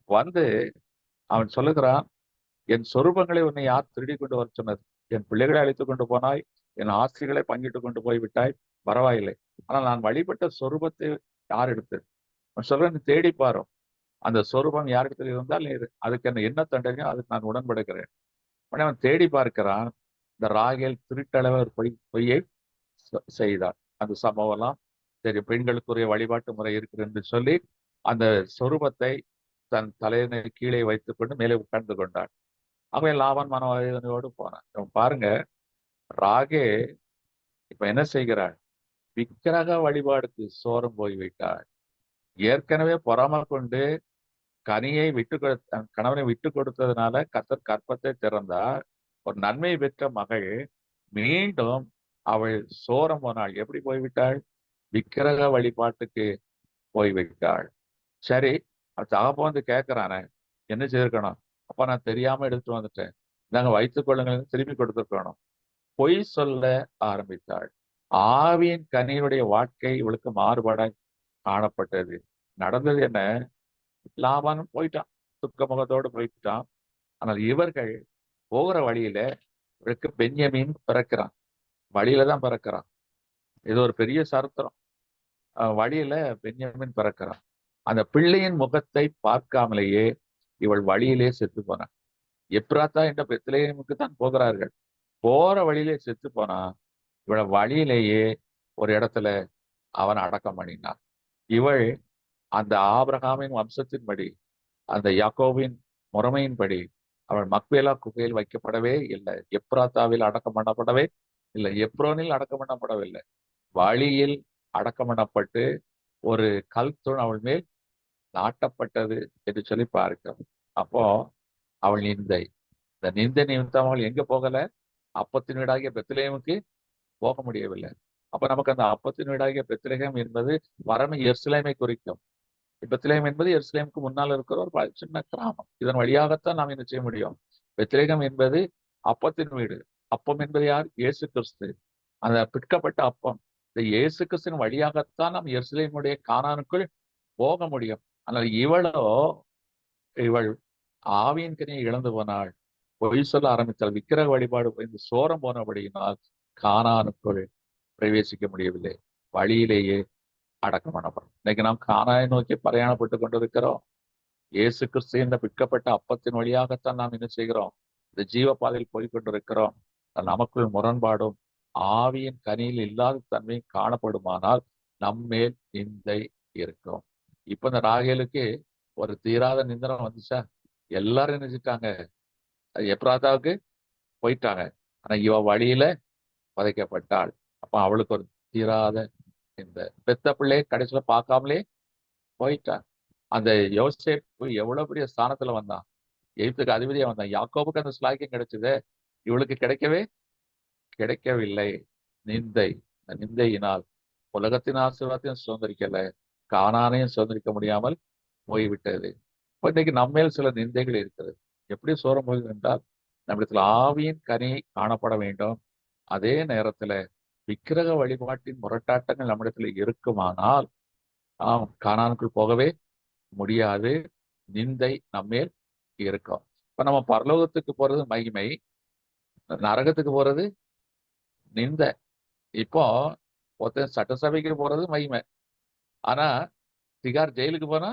வந்து அவன் சொல்லுகிறான், என் சொரூபங்களை உன்னை யார் திருடி கொண்டு வர சொன்னது? என் பிள்ளைகளை அழைத்து கொண்டு போனாய், என் ஆஸ்திகளை பங்கிட்டு கொண்டு போய் விட்டாய், பரவாயில்லை. ஆனால் நான் வழிபட்ட சொரூபத்தை யார் எடுத்தது? அவன் சொல்றேன், தேடி பாரு, அந்த சொரூபம் யாரிடத்தில் இருந்தால் அதுக்கு என்ன தண்டனையோ அதுக்கு நான் உடன்படுகிறேன். அவன் தேடி பார்க்கிறான். இந்த ராகேல் திருட்டளவு ஒரு பொய்யை செய்தார். அந்த சம்பவம் எல்லாம் சரி, பெண்களுக்குரிய வழிபாட்டு முறை இருக்கிறது என்று சொல்லி அந்த சொரூபத்தை தன் தலையினை கீழே வைத்துக் கொண்டு மேலே உட்கார்ந்து கொண்டான். அவன் லாபான் மனவேதனையோடு போனான். பாருங்க, ராகே இப்ப என்ன செய்கிறாள்? விக்கிரக வழிபாடுக்கு சோரம் போய்விட்டாள். ஏற்கனவே பொறாம கொண்டு கனியை கணவனை விட்டு கொடுத்ததுனால கர்த்தர் கற்பத்தை திறந்தார். ஒரு நன்மை பெற்ற மகள் மீண்டும் அவள் சோரம் போனாள். எப்படி போய்விட்டாள்? விக்கிரக வழிபாட்டுக்கு போய்விட்டாள். சரி, தகப்ப வந்து கேட்கிறானே, என்ன செய்திருக்கணும்? அப்ப நான் தெரியாம எடுத்துட்டு வந்துட்டேன், நாங்க வைத்துக் கொள்ளுங்கள், திருப்பி கொடுத்துருக்கணும். பொய் சொல்ல ஆரம்பித்தாள். ஆவியின் கனியுடைய வாழ்க்கை இவளுக்கு மாறுபாடாய் காணப்பட்டது. நடந்தது என்ன? லாபான் போயிட்டான், துக்க முகத்தோடு போயிட்டான். ஆனால் இவர்கள் போகிற வழியில இவருக்கு பென்யமீன் பிறக்கிறான். வழியில தான் பிறக்கிறான். இது ஒரு பெரிய சரித்திரம். வழியில பென்யமீன் பிறக்கிறான். அந்த பிள்ளையின் முகத்தை பார்க்காமலேயே இவள் வழியிலே செத்து போனான். எப்ராத்தா என்ற பெத்லகேமுக்கு தான் போகிறார்கள். போற வழியிலே செத்து போனா இவளை வழியிலேயே ஒரு இடத்துல அவன் அடக்கம் பண்ணினான். இவள் அந்த ஆபிரகாமின் வம்சத்தின்படி, அந்த யாக்கோபின் முறைமையின்படி அவள் மக்பேலா குகையில் வைக்கப்படவே இல்லை. எப்ராத்தாவில் அடக்கம் பண்ணப்படவே இல்லை. எப்ரோனில் அடக்கம் பண்ணப்படவில்லை. வழியில் அடக்கம் பண்ணப்பட்டு ஒரு கல் தூண் அவள் மேல் நாட்டப்பட்டது என்று சொல்லி பார்க்கிறோம். அப்போ அவள் இந்த நிந்தை நிமித்தம் அவள் எங்க போகல? அப்பத்தின் வீடாகிய பெத்லகேமுக்கு போக முடியவில்லை. அப்ப நமக்கு அந்த அப்பத்தின் வீடாகிய பெத்லகேம் என்பது வரமை எருசலேமை குறிக்கும். பெத்லகேம் என்பது எருசலேமுக்கு முன்னால் இருக்கிற ஒரு சின்ன கிராமம். இதன் வழியாகத்தான் நாம் என்ன செய்ய முடியும்? பெத்லகேம் என்பது அப்பத்தின் வீடு. அப்பம் என்பது யார்? இயேசு கிறிஸ்து. அந்த பிற்கப்பட்ட அப்பம், இந்த இயேசு கிறிஸ்துவின் வழியாகத்தான் நாம் எருசலேமுடைய கானானுக்குள் போக முடியும். ஆனால் இவள் ஆவியின் கனியை இழந்து போனாள், பொய் சொல்ல ஆரம்பித்தாள், விக்கிரக வழிபாடு இந்த சோரம் போனபடியினால் கானானுக்குள் பிரவேசிக்க முடியவில்லை. வழியிலேயே அடக்கம் பண்ணப்படும். இன்னைக்கு நாம் கானானை நோக்கி பிரயாணப்பட்டு கொண்டிருக்கிறோம். இயேசு கிறிஸ்து என்ற பிற்கப்பட்ட அப்பத்தின் வழியாகத்தான் நாம் என்ன செய்கிறோம்? இந்த ஜீவ பாதையில் போய்கொண்டிருக்கிறோம். நமக்குள் முரண்பாடும் ஆவியின் கனியில் இல்லாத தன்மையும் காணப்படுமானால் நம்மேல் நிந்தை இருக்கும். இப்ப இந்த ராகேலுக்கு ஒரு தீராத நிந்தனம் வந்துச்சா? எல்லாரும் நினைச்சிட்டாங்க, எப்ராத்தாவுக்கு போயிட்டாங்க. ஆனா இவ வழியில வதைக்கப்பட்டாள். அப்ப அவளுக்கு ஒரு தீராத இந்த பெத்த பிள்ளையை கடைசியில பார்க்காமலே போயிட்டான். அந்த யோசேப்பு எவ்வளவு பெரிய ஸ்தானத்துல வந்தான், எகிப்துக்கு அதிபதியா வந்தான். யாக்கோபுக்கு அந்த ஸ்லாக்கியம் கிடைச்சது, இவளுக்கு கிடைக்கவில்லை. நிந்தை, இந்த நிந்தையினால் உலகத்தின் ஆசீர்வாதத்தையும் சுதந்திரிக்கல, கானானையும் சுதந்திரிக்க முடியாமல் போய்விட்டது. இப்போ இன்னைக்கு நம்மேல் சில நிந்தைகள் இருக்கிறது. எப்படி சோரம் போகுது என்றால், நம்மிடத்துல ஆவியின் கனி காணப்பட வேண்டும். அதே நேரத்துல விக்கிரக வழிபாட்டின் முரட்டாட்டங்கள் நம்மிடத்துல இருக்குமானால் கானானுக்குள் போகவே முடியாது. நிந்தை நம்மேல் இருக்கும். இப்ப நம்ம பரலோகத்துக்கு போறது மகிமை, நரகத்துக்கு போறது நிந்தை. இப்போ ஒருத்தன் சட்டசபைக்கு போறது மகிமை, ஆனா திகார் ஜெயிலுக்கு போனா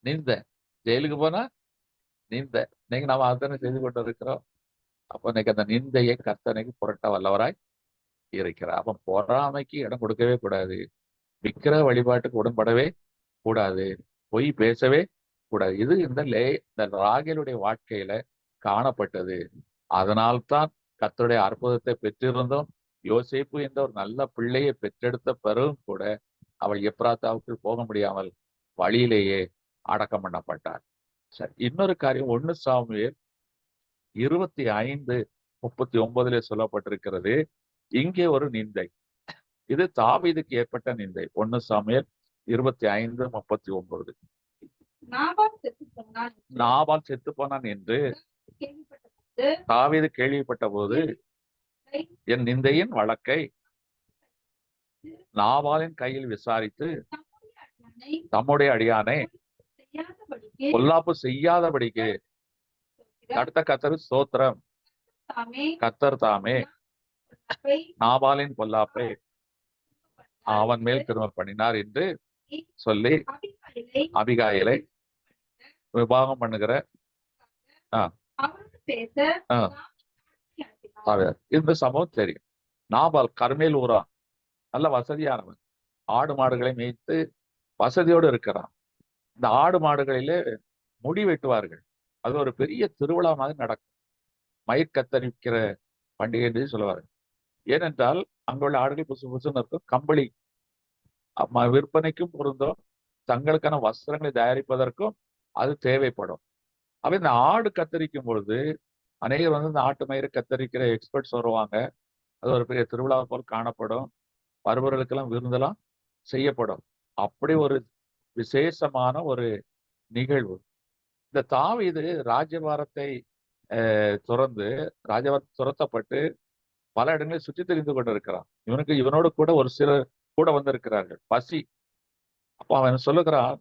நிந்தை, ஜெயிலுக்கு போனா நிந்தை. இன்னைக்கு நாம அதுதானே செய்து கொண்டு இருக்கிறோம். அப்போ இன்னைக்கு அந்த நிந்தையை கர்த்தனைக்கு புரட்ட வல்லவராய் இருக்கிறார். அப்ப பொறாமைக்கு இடம் கொடுக்கவே கூடாது. விக்கிரக வழிபாட்டுக்கு உடன்படவே கூடாது. பொய் பேசவே கூடாது. இது இந்த ராகேலுடைய வாழ்க்கையில காணப்பட்டது. அதனால்தான் கர்த்தருடைய அற்புதத்தை பெற்றிருந்தோம். யோசேப்பு என்ற ஒரு நல்ல பிள்ளையை பெற்றெடுத்த பிறகும் கூட அவள் எப்ராத்தாவுக்குள் போக முடியாமல் வழியிலேயே அடக்கம் பண்ணப்பட்டார். சரி, இன்னொரு காரியம் 1 சாமுவேல் 25:39 சொல்லப்பட்டிருக்கிறது. இங்கே ஒரு நிந்தை. இது தாவீதுக்கு ஏற்பட்ட நிந்தை. 1 சாமுவேல் 25:39. நாபால் செத்துப் போனான் என்று நாபால் செத்து போனான் என்று கேள்விப்பட்டபோது தாவீது கேள்விப்பட்ட போது என் நிந்தையின் வழக்கை நாபாலின் கையில் விசாரித்து தம்முடைய அடியானை செய்யாதபடிக்கு பொல்லாப்பு செய்யாதபடிக்கு அடுத்த கர்த்தர் ஸ்தோத்திரம். தாமே கர்த்தர் தாமே பொல்லாப்பை நாபாலின் பொல்லாப்பை அவன் மேல் திரும்ப பண்ணினார் என்று சொல்லி அபிகாயிலை அபிகாயிலை விவாகம் பண்ணுகிற அவரோடு பேச ஆ. அனுப்பினார். இந்த சம்பவம் தெரியும். நாபால் கர்மேல் ஊரா, நல்ல வசதியானவன். ஆடு மாடுகளை மேய்த்து வசதியோடு இருக்கிறான். இந்த ஆடு மாடுகளிலே முடி வெட்டுவார்கள். அது ஒரு பெரிய திருவிழா மாதிரி நடக்கும். மயிர் கத்தரிக்கிற பண்டிகை என்று சொல்லுவார்கள். ஏனென்றால் அங்குள்ள ஆடுகள் புசு புசுன்னு இருக்கும். கம்பளி விற்பனைக்கும் பொருந்தும், தங்களுக்கான வஸ்திரங்களை தயாரிப்பதற்கும் அது தேவைப்படும். அப்ப இந்த ஆடு கத்தரிக்கும் பொழுது அநேகர் இந்த ஆட்டு மயிரை கத்தரிக்கிற எக்ஸ்பர்ட்ஸ் வருவாங்க. அது ஒரு பெரிய திருவிழா போல் காணப்படும். வருபவர்களுக்கெல்லாம் விருந்தெல்லாம் செய்யப்படும். அப்படி ஒரு விசேஷமான ஒரு நிகழ்வு. இந்த தாவீது ராஜ்யபாரத்தை துரத்தப்பட்டு பல இடங்களில் சுற்றி தெரிந்து கொண்டிருக்கிறான். இவனோடு கூட ஒரு சிலர் கூட வந்திருக்கிறார்கள். பசி. அப்ப அவன் சொல்லுகிறான்,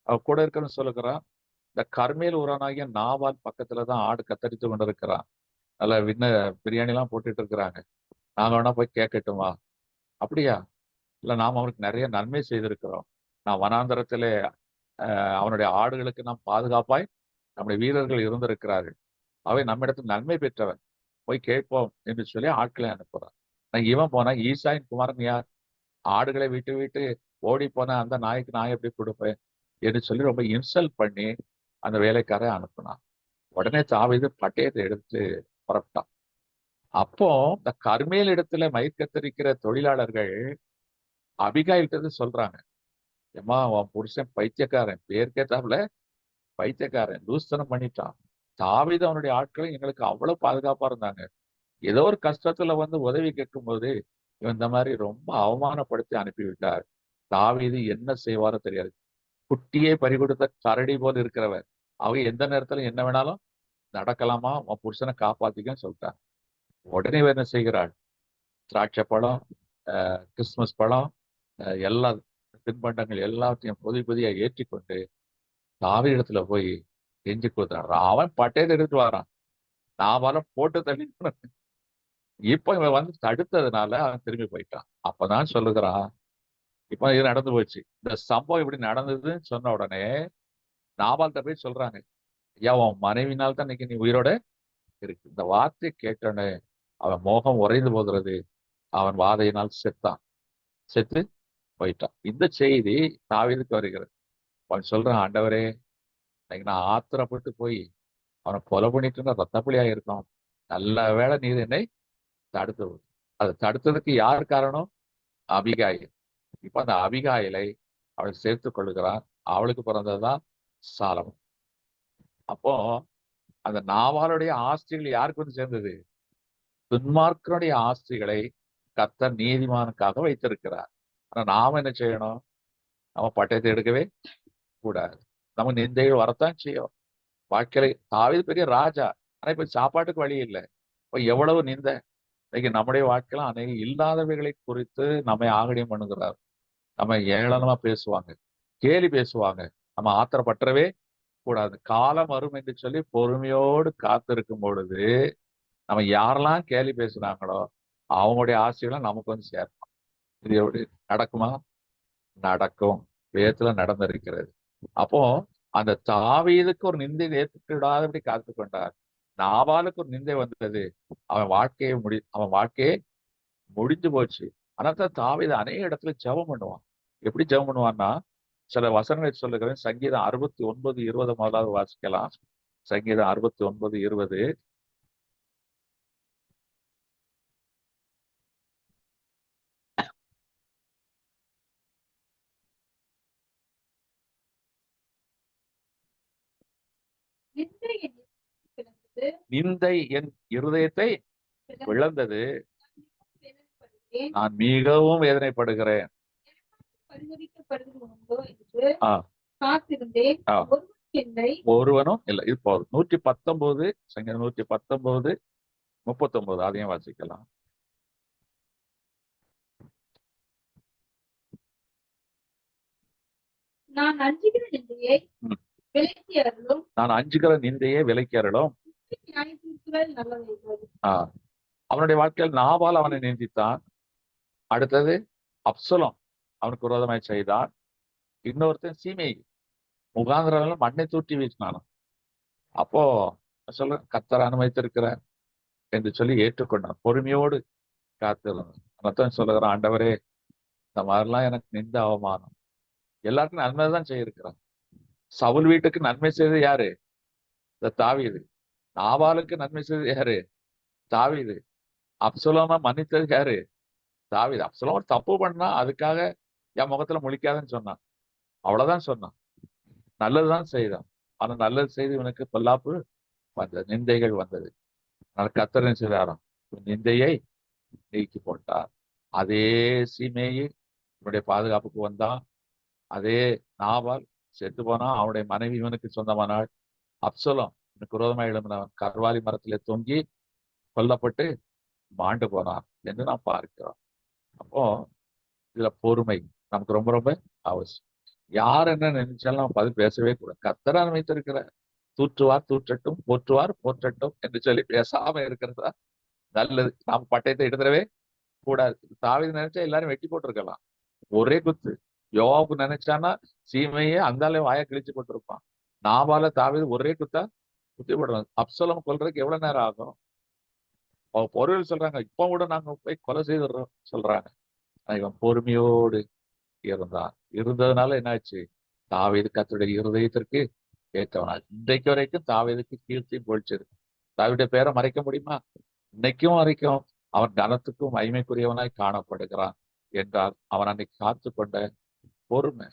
அவன் கூட இருக்கிறன்னு சொல்லுகிறான், இந்த கர்மேல் ஊரானாகிய நாபால் பக்கத்துலதான் ஆடு கத்தரித்து கொண்டிருக்கிறான். நல்ல பிரியாணி எல்லாம் போட்டுட்டு இருக்கிறாங்க. நாங்க வேணா போய் கேட்கட்டுமா? அப்படியா? இல்ல, நாம் அவனுக்கு நிறைய நன்மை செய்திருக்கிறோம். நான் வனாந்தரத்திலே அவனுடைய ஆடுகளுக்கு நாம் பாதுகாப்பாய் நம்முடைய வீரர்கள் இருந்திருக்கிறார்கள். அவை நம்மிடத்தில் நன்மை பெற்றவன், போய் கேட்போம் என்று சொல்லி ஆட்களை அனுப்புறான். இவன் போனா, ஈசாயின் குமாரன் யார்? ஆடுகளை விட்டு ஓடி போன அந்த நாய்க்கு நான் எப்படி கொடுப்பேன் என்று சொல்லி ரொம்ப இன்சல்ட் பண்ணி அந்த வேலைக்காரை அனுப்புனான். உடனே தாவீது பட்டயத்தை எடுத்து புறப்பட்டான். அப்போ இந்த கர்மேல் இடத்துல மயிர் கத்தரிக்கிற தொழிலாளர்கள் அபிகாயில்கிட்ட சொல்றாங்க, ஏமா, உன் புருஷன் பைத்தியக்காரன், பேருக்கேத்தாப்புல பைத்தியக்காரன், லூஸ்தனம் பண்ணிட்டான். தாவீது அவனுடைய ஆட்களை எங்களுக்கு அவ்வளவு பாதுகாப்பா இருந்தாங்க. ஏதோ ஒரு கஷ்டத்துல உதவி கேட்கும் போது இவன் இந்த மாதிரி ரொம்ப அவமானப்படுத்தி அனுப்பிவிட்டார். தாவீது என்ன செய்வாரோ தெரியாது. குட்டியே பறிகொடுத்த கரடி போல் இருக்கிறவர். அவங்க எந்த நேரத்துல என்ன வேணாலும் நடக்கலாமா, உன் புருஷனை காப்பாத்திக்கன்னு சொல்லிட்டாங்க. உடனே என்ன செய்கிறாள்? திராட்சை பழம், கிறிஸ்துமஸ் பழம், எல்லா தின்பண்டங்கள் எல்லாத்தையும் புதிய ஏற்றிக்கொண்டு தாவீதிடத்துல போய் கெஞ்சி கொடுத்தான். அவன் பட்டயத்தை எடுத்து வரான். நான் போட்டு தள்ளி இப்ப இவன் தடுத்ததுனால அவன் திரும்பி போயிட்டான். அப்பதான் சொல்லுகிறான், இப்ப இது நடந்து போச்சு. இந்த சம்பவம் இப்படி நடந்ததுன்னு சொன்ன உடனே நாபால்கிட்ட போய் சொல்றாங்க, ஐயா, உன் மனைவினால் தான் இன்னைக்கு நீ உயிரோட இருக்கு. இந்த வார்த்தை கேட்டோன்னே அவன் மோகம் உறைந்து போகிறது. அவன் வாதையினால் செத்து போயிட்டான். இந்த செய்தி தாவீதுக்கு வருகிறது. அவன் சொல்றான், ஆண்டவரே, இன்னைக்கு நான் ஆத்திரப்பட்டு போய் அவனை கொலை பண்ணிட்டு ரத்தப்பலியா இருக்கும். நல்ல வேளை நீர் என்னை தடுத்து. அதை தடுத்ததுக்கு யார் காரணம்? அபிகாயில். இப்ப அந்த அபிகாயிலை அவள் சேர்த்துக் கொள்ளுகிறான். அவளுக்கு பிறந்ததுதான் சாலமோன். அப்போ அந்த நாபாலுடைய ஆஸ்திகள் யாருக்கு சேர்ந்தது? துன்மார்க்கனுடைய ஆஸ்திகளை கர்த்தர் நீதிமானுக்காக வைத்திருக்கிறார். ஆனா நாம என்ன செய்யணும்? நம்ம பட்டயத்தை எடுக்கவே கூடாது. நம்ம நிந்தைகள் வரத்தான் செய்யும். வாழ்க்கையில தாவீது பெரிய ராஜா, ஆனா இப்ப சாப்பாட்டுக்கு வழி இல்லை. இப்ப எவ்வளவு நிந்தை. இன்னைக்கு நம்முடைய வாழ்க்கையில அநேக இல்லாதவைகளை குறித்து நம்மை ஆகடியம் பண்ணுகிறார். நம்ம ஏளனமா பேசுவாங்க, கேலி பேசுவாங்க. நம்ம ஆத்திரப்பற்றவே கூடாது. காலம் வரும் என்று சொல்லி பொறுமையோடு காத்திருக்கும் பொழுது நம்ம யாரெல்லாம் கேலி பேசுறாங்களோ அவங்களுடைய ஆசைகளை நமக்கு சேர்ப்போம். இது எப்படி நடக்குமா? நடக்கும். வேதத்துல நடந்திருக்கிறது. அப்போ அந்த தாவீதுக்கு ஒரு நிந்தை ஏற்பட்டு விடாதபடி காத்து கொண்டார். நாபாலுக்கு ஒரு நிந்தை வந்தது. அவன் வாழ்க்கையை முடிஞ்சு போச்சு. அதனால்தான் தாவீது அநேக இடத்துல ஜெபம் பண்ணுவான். எப்படி ஜெபம் பண்ணுவான்னா, சில வசனங்களை சொல்லுகிறேன். சங்கீதம் 69:20 முதலாவது வாசிக்கலாம். சங்கீதம் 69:20. நிந்தை என் பிளந்தது, நிந்தை என் இருதயத்தை பிளந்தது, வேதனைப்படுகிறேன். நான் மிகவும் வேதனைப்படுகிறேன். பரிதபிக்கப்படுவது உண்டோ என்று ஆ, காத்திருந்தேன். ஆ. ஒருவனும் இல்லை. ஒருவனும் இல்லை. இது போதும். 119 சங்கீதம் 119:39 அதையும் வாசிக்கலாம். நான் அஞ்சுகிற நிந்தையை ம். விலக்கி அருளும். நான் அஞ்சுகிற நிந்தையை விலக்கி அருளும். நியாய தீர்ப்புகள் நல்லவைகள். அவனுடைய வாழ்க்கையில் நாபால் அவனை நிந்தித்தான். அடுத்தது அப்சலோம் அவனுக்கு விரோதமாய் செய்தான். இன்னொருத்தன் சீமை முகாந்திரம் மண்ணை தூட்டி வீசினான். அப்போ சொல்ல கர்த்தர் அனுமதித்திருக்கிறார் என்று சொல்லி ஏற்றுக்கொண்டான். பொறுமையோடு காத்திருந்தான். அதான் சொல்லுகிறான், ஆண்டவரே இந்த மாதிரிலாம் எனக்கு நிந்த அவமானம். எல்லாருக்கும் நன்மை தான் செய்யிருக்கிறான். சவுல் வீட்டுக்கு நன்மை செய்தது யாரு? இந்த தாவீது. நாபாலுக்கு நன்மை செய்தது யாரு? தாவீது. அப்சலோமை மன்னித்தது யாரு? தாவீது. அப்சலோம் ஒரு தப்பு பண்ணா அதுக்காக என் முகத்துல முழிக்காதுன்னு சொன்னான். அவ்வளவுதான் சொன்னான். நல்லதுதான் செய்தான். ஆனா நல்லது செய்து இவனுக்கு பொல்லாப்பு வந்தது, நிந்தைகள் வந்தது. அதனால கர்த்தர் என்ன செய்தாராம்? நிந்தையை நீக்கி போட்டார். அதே சீமேயி இவனுடைய பாதுகாப்புக்கு வந்தான். அதே நாபால் செத்து போனா. அவனுடைய மனைவி இவனுக்கு சொந்தமானாள். அப்சலோம் இவனுக்கு விரோதமாக எழும்பினவன் கர்வாலி மரத்திலே தொங்கி கொல்லப்பட்டு மாண்டு போனான் என்று நாம் பார்க்கிறோம். அப்போ இதுல பொறுமை நமக்கு ரொம்ப ரொம்ப அவசியம். யார் என்ன நினைச்சாலும் நம்ம பதில் பேசவே கூடாது. கர்த்தர் அனுமதித்திருக்கிற தூற்றுவார் தூற்றட்டும், போற்றுவார் போற்றட்டும் என்று சொல்லி பேசாம இருக்கிறதா நல்லது. நாம் பட்டயத்தை எடுத்துடவே கூடாது. தாவீது நினைச்சா எல்லாரும் வெட்டி போட்டிருக்கலாம். ஒரே குத்து. யோவாபு நினைச்சானா சீமையே அந்தாலே வாயை கிழிச்சு போட்டிருப்பான். நாபால தாவீது ஒரே குத்தா குத்தி போடுறாங்க. அப்சலோம் கொல்றதுக்கு எவ்வளவு நேரம் ஆகும்? பொருள் சொல்றாங்க, இப்ப கூட நாங்க போய் கொலை செய்துடுறோம் சொல்றாங்க. இவன் பொறுமையோடு இருந்தான். இருந்ததுனால என்னாச்சு? தாவீது கர்த்தருடைய இருதயத்திற்கு ஏற்றவனார். இன்றைக்கு வரைக்கும் தாவீதுக்கு கீர்த்தி போயிடுச்சு. தாவீதுடைய பேரை மறைக்க முடியுமா? இன்னைக்கும் வரைக்கும் அவன் கனத்துக்கும் மகிமைக்குரியவனாய் காணப்படுகிறான் என்றால் அவன் அன்னைக்கு காத்து கொண்ட பொறுமை.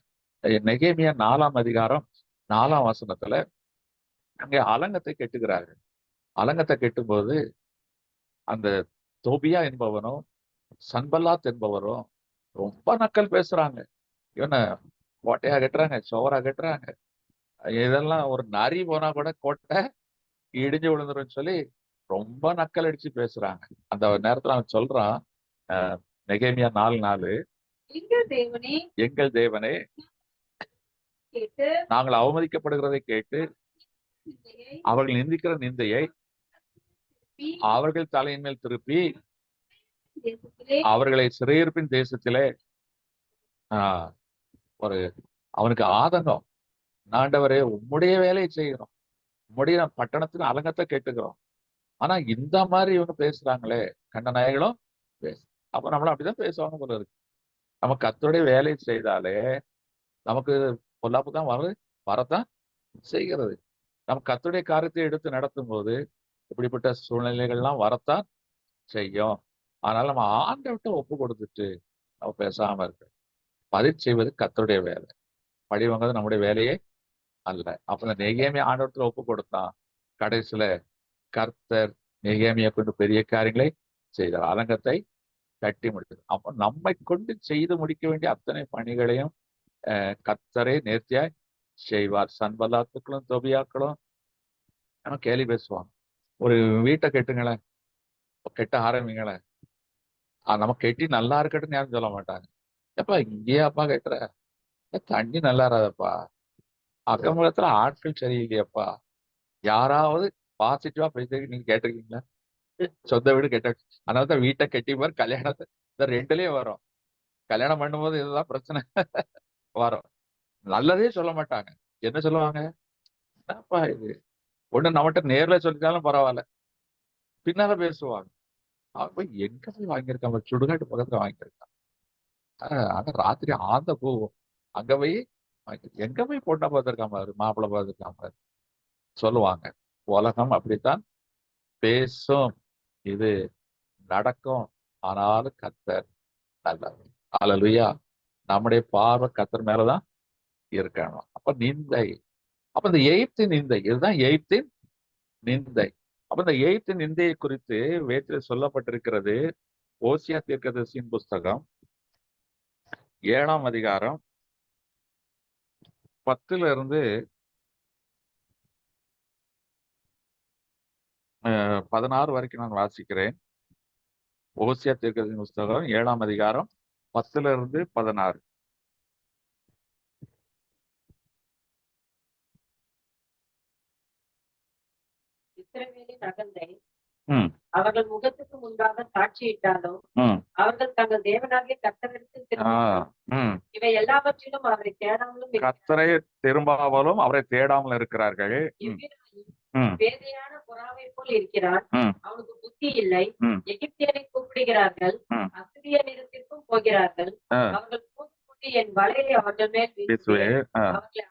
நெகேமியா 4ஆம் அதிகாரம் 4ஆம் வசனத்துல அங்கே அலங்கத்தை கெட்டுகிறார்கள். அலங்கத்தை கெட்டும்போது அந்த தோபியா என்பவனும் சன்பல்லாத் என்பவரும் ரொம்ப நக்கல் பேசுறாங்க. இவனை கோட்டையா கட்டுறாங்க, சோரா கட்டுறாங்க. இதெல்லாம் ஒரு நரி போனா கூட கோட்டை இடிஞ்சு விழுந்துரும் சொல்லி ரொம்ப நக்கல் அடிச்சு பேசுறாங்க. அந்த நேரத்துல அவன் சொல்றான், நெகேமியா 4:4, எங்கள் தேவனே எங்கள் தேவனே கேட்டு நாங்கள் அவமதிக்கப்படுகிறதை கேட்டு நிந்தையை அவர்கள் நிந்திக்கிற நிந்தையை திருப்பி அவர்கள் தலையின் மேல் திருப்பி தேசத்திலே அவர்களை சிறையிருப்பின் தேசத்திலே ஆஹ் ஒரு அவனுக்கு ஆதங்கம். ஆண்டவரே உம்முடைய வேலையை செய்கிறோம், உம்முடைய பட்டணத்துல அலங்கத்தை கேட்டுக்கிறோம். ஆனா இந்த மாதிரி இவங்க பேசுறாங்களே, கண்ட நாயகளும் பேசு. அப்ப நம்மளும் அப்படிதான் பேசுவாங்க போல இருக்கு. நம்ம கர்த்தருடைய வேலையை செய்தாலே நமக்கு பொல்லாப்பு தான் வரத்தான் செய்கிறது. நம்ம கர்த்தருடைய காரியத்தை எடுத்து நடத்தும் போது இப்படிப்பட்ட சூழ்நிலைகள்லாம் வரத்தான் செய்யும். அதனால நம்ம ஆண்டவர்கிட்ட ஒப்பு கொடுத்துட்டு நம்ம பேசாம இருக்க. பதில் செய்வது கர்த்தருடைய வேலை, பழி வாங்குறது நம்முடைய வேலையே அல்ல. அப்ப இந்த நெகேமியா ஆண்டவரத்துல ஒப்பு கொடுத்தான். கடைசியில கர்த்தர் நெகேமியா கொண்டு பெரிய காரியங்களை செய்தார். அலங்கத்தை கட்டி முடித்தது. அப்ப நம்மை கொண்டு செய்து முடிக்க வேண்டிய அத்தனை பணிகளையும் கர்த்தரே நேர்த்தியாய் செய்வார். சன்பல்லாத்துக்களும் தொபியாக்களும் நம்ம கேலி பேசுவாங்க. ஒரு வீட்டை கெட்டுங்களேன், கெட்ட ஆரம்பிங்களேன், நம்ம கெட்டி நல்லா இருக்கட்டும்னு யாரும் சொல்ல மாட்டாங்க. எப்பா இங்கேயாப்பா கெட்டுற, தண்ணி நல்லா இராதப்பா, அக்கம்பக்கத்துல ஆட்கள் சரியில்லையப்பா. யாராவது பாசிட்டிவா பேசி நீங்க கேட்டிருக்கீங்களா? சொந்த வீடு கெட்ட, அதனாலதான் வீட்டை கெட்டி பாரு, கல்யாணத்தை இந்த ரெண்டுலயே வரும். கல்யாணம் பண்ணும்போது இதுதான் பிரச்சனை வரும். நல்லதே சொல்ல மாட்டாங்க. என்ன சொல்லுவாங்க? என்னப்பா இது, ஒண்ணு நம்மகிட்ட நேர்ல சொல்லிட்டாலும் பரவாயில்ல, பின்னால பேசுவாங்க. அவன் போய் எங்க போய் வாங்கியிருக்கான், சுடுகாட்டு பக்கத்துல வாங்கியிருக்கான். ஆனா ராத்திரி ஆந்த பூ அங்க போய் எங்க போய் பொண்ணை பார்த்திருக்கான் பாரு, மாப்பிள்ளை பார்த்திருக்கான் பாரு சொல்லுவாங்க. உலகம் அப்படித்தான் பேசும், இது நடக்கும். ஆனாலும் கர்த்தர் நல்லவர். அல்லேலூயா. நம்முடைய பார்வை கர்த்தர் மேலதான் இருக்கணும். அப்ப நிந்தை, அப்ப இந்த எய்த்து நிந்தை, இதுதான் எய்த்தின் நிந்தை. அப்ப இந்த எய்த்து நிந்தையை குறித்து வேதத்தில் சொல்லப்பட்டிருக்கிறது. ஓசியா தீர்க்கதரிசியின் புஸ்தகம் 7ஆம் அதிகாரம் 10 16 வரைக்கும் நான் வாசிக்கிறேன். ஓசியா தீர்க்கதரிசியின் புஸ்தகம் 7ஆம் அதிகாரம் 10 இஸ்ரவேலின் அகந்தை ம், அவர்கள் முகத்துக்கு முன்பாக சாட்சியிட்டாலும் ம், அவர்கள் தங்கள் தேவனாகிய கர்த்தரிடத்தில் ஆ, திரும்பினார்கள். ம். இவை எல்லாவற்றிலும் அவரை தேடாமலும் கர்த்தரை திரும்பாமலும் அவரை தேடாமல் இருக்கிறார்கள். ம், எவ்விராயும் ம், பேதையான புறாவை போல் இருக்கிறான். ம், அவனுக்கு புத்தி இல்லை. ம். எகிப்தியரை கூப்பிடுகிறார்கள், ம். அசிரியனிடத்திற்கும் போகிறார்கள். ஆ, அவர்கள் போது என் வலையை அவர்கள் மேல் பேசுவே. வீசுவேன். ஆ, அவர்களை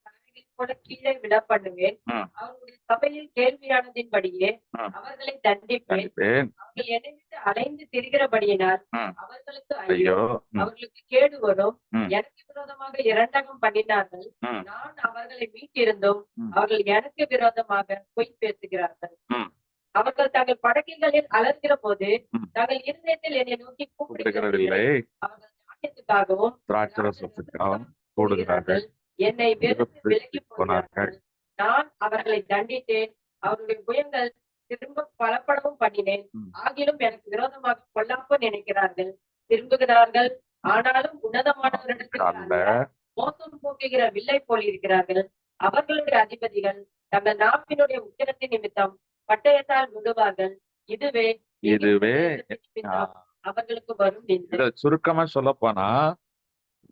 பறவைகளைப் போல கீழே விட பண்ணுவேன். ம். அவர்களுடைய சபையில் கேள்வியானதின்படியே ம். அவர்களை தண்டிப்பேன். கண்டிப்பேன். அவர்கள் என்னை விட்டு அலைந்து திரிகிறபடியினால் ம். அவர்களுக்கு ஐயோ. ஐயோ, ம், அவர்களுக்கு கேடு வரும். ம். எனக்கு விரோதமாக இரண்டகம் பண்ணினார்கள். ம். நான் அவர்களை மீட்டிருந்தும் ம். அவர்கள் எனக்கு விரோதமாக பொய் பேசுகிறார்கள். ம். அவர்கள் தங்கள் படகுகளில் அலர்கிற போது ம். தங்கள் இருதயத்தில் என்னை நோக்கி கூப்பிடுகிறதில்லை. கூப்பிடுகிறதில்லை. அவர்கள் தானியத்துக்காகவும் திராட்சரசத்துக்காகவும் கூடுகிறார்கள். என்னை வெறுத்து விலகி போனார்கள். போனார்கள். நான் அவர்களை தண்டித்தேன். அவருடைய புயங்கள் திரும்ப பலப்படவும் பண்ணினேன். ம். ஆகிலும் எனக்கு விரோதமாக பொல்லாப்பு நினைக்கிறார்கள். திரும்புகிறார்கள், ஆனாலும் உன்னதமானவரிடத்தில் அல்ல. அல்ல. மோசம் போக்குகிற வில்லை போல் இருக்கிறார்கள். அவர்களுடைய அதிபதிகள் தங்கள் நாவினுடைய உக்கிரத்தின் நிமித்தம் பட்டயத்தால் விடுவார்கள். இதுவே இதுவே எகிப்து நிமித்தம் அவர்களுக்கு வரும் நிந்தை. இத சுருக்கமா சொல்ல போனா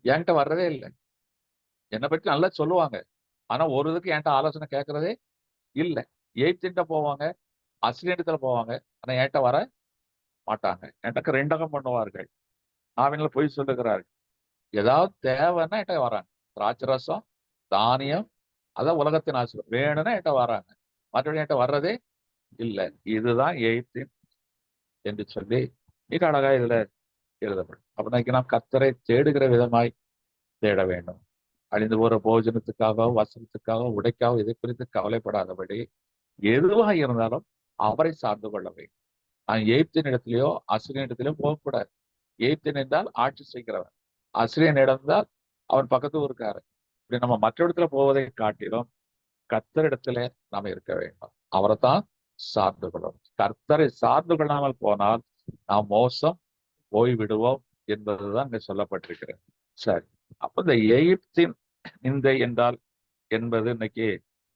என்கிட்ட வர்றதே இல்லை. என்னை பற்றி நல்லா சொல்லுவாங்க, ஆனா ஒரு இதுக்கு என்கிட்ட ஆலோசனை கேட்கறதே இல்லை. எய்த்தின்ட்ட போவாங்க, அசிலியத்துல போவாங்க, ஆனா என்கிட்ட வர மாட்டாங்க. எனக்கு ரெண்டகம் பண்ணுவார்கள், நாவினில் பொய் சொல்லுகிறார்கள். ஏதாவது தேவைன்னா என்கிட்ட வராங்க. திராட்சரசம், தானியம், அதான் உலகத்தின் ஆசிரியர் வேணும்னா என்கிட்ட வராங்க. மற்றபடி என்கிட்ட வர்றதே இல்லை. இதுதான் எய்த்தின் என்று சொல்லி மிக அழகா இதுல எழுதப்படும். அப்படின்னா நாம் கர்த்தரை தேடுகிற விதமாய் தேட வேண்டும். அழிந்து போற போஜனத்துக்காக, வசனத்துக்காக, உடைக்காக இதை குறித்து கவலைப்படாதபடி எதுவாக இருந்தாலும் அவரை சார்ந்து கொள்ள வேண்டும். நான் எய்த்தின் இடத்திலேயோ அசிரியன் இடத்திலேயோ போகக்கூடாது. எய்த்தின் என்றால் ஆட்சி செய்கிறவன், அசிரியன் இடம்தான் அவன் பக்கத்து ஊருக்காரன். இப்படி நம்ம மற்ற இடத்துல போவதை காட்டிலும் கர்த்தரிடத்துல நாம இருக்க வேண்டும். அவரை தான் சார்ந்து கொள்ளணும். கர்த்தரை சார்ந்து கொள்ளாமல் போனால் நாம் மோசம் போய்விடுவோம் என்பதுதான் இங்க சொல்லப்பட்டிருக்கிறது. சரி, அப்ப இந்த எகிப்தின் நிந்தை என்றால் என்பது இன்னைக்கு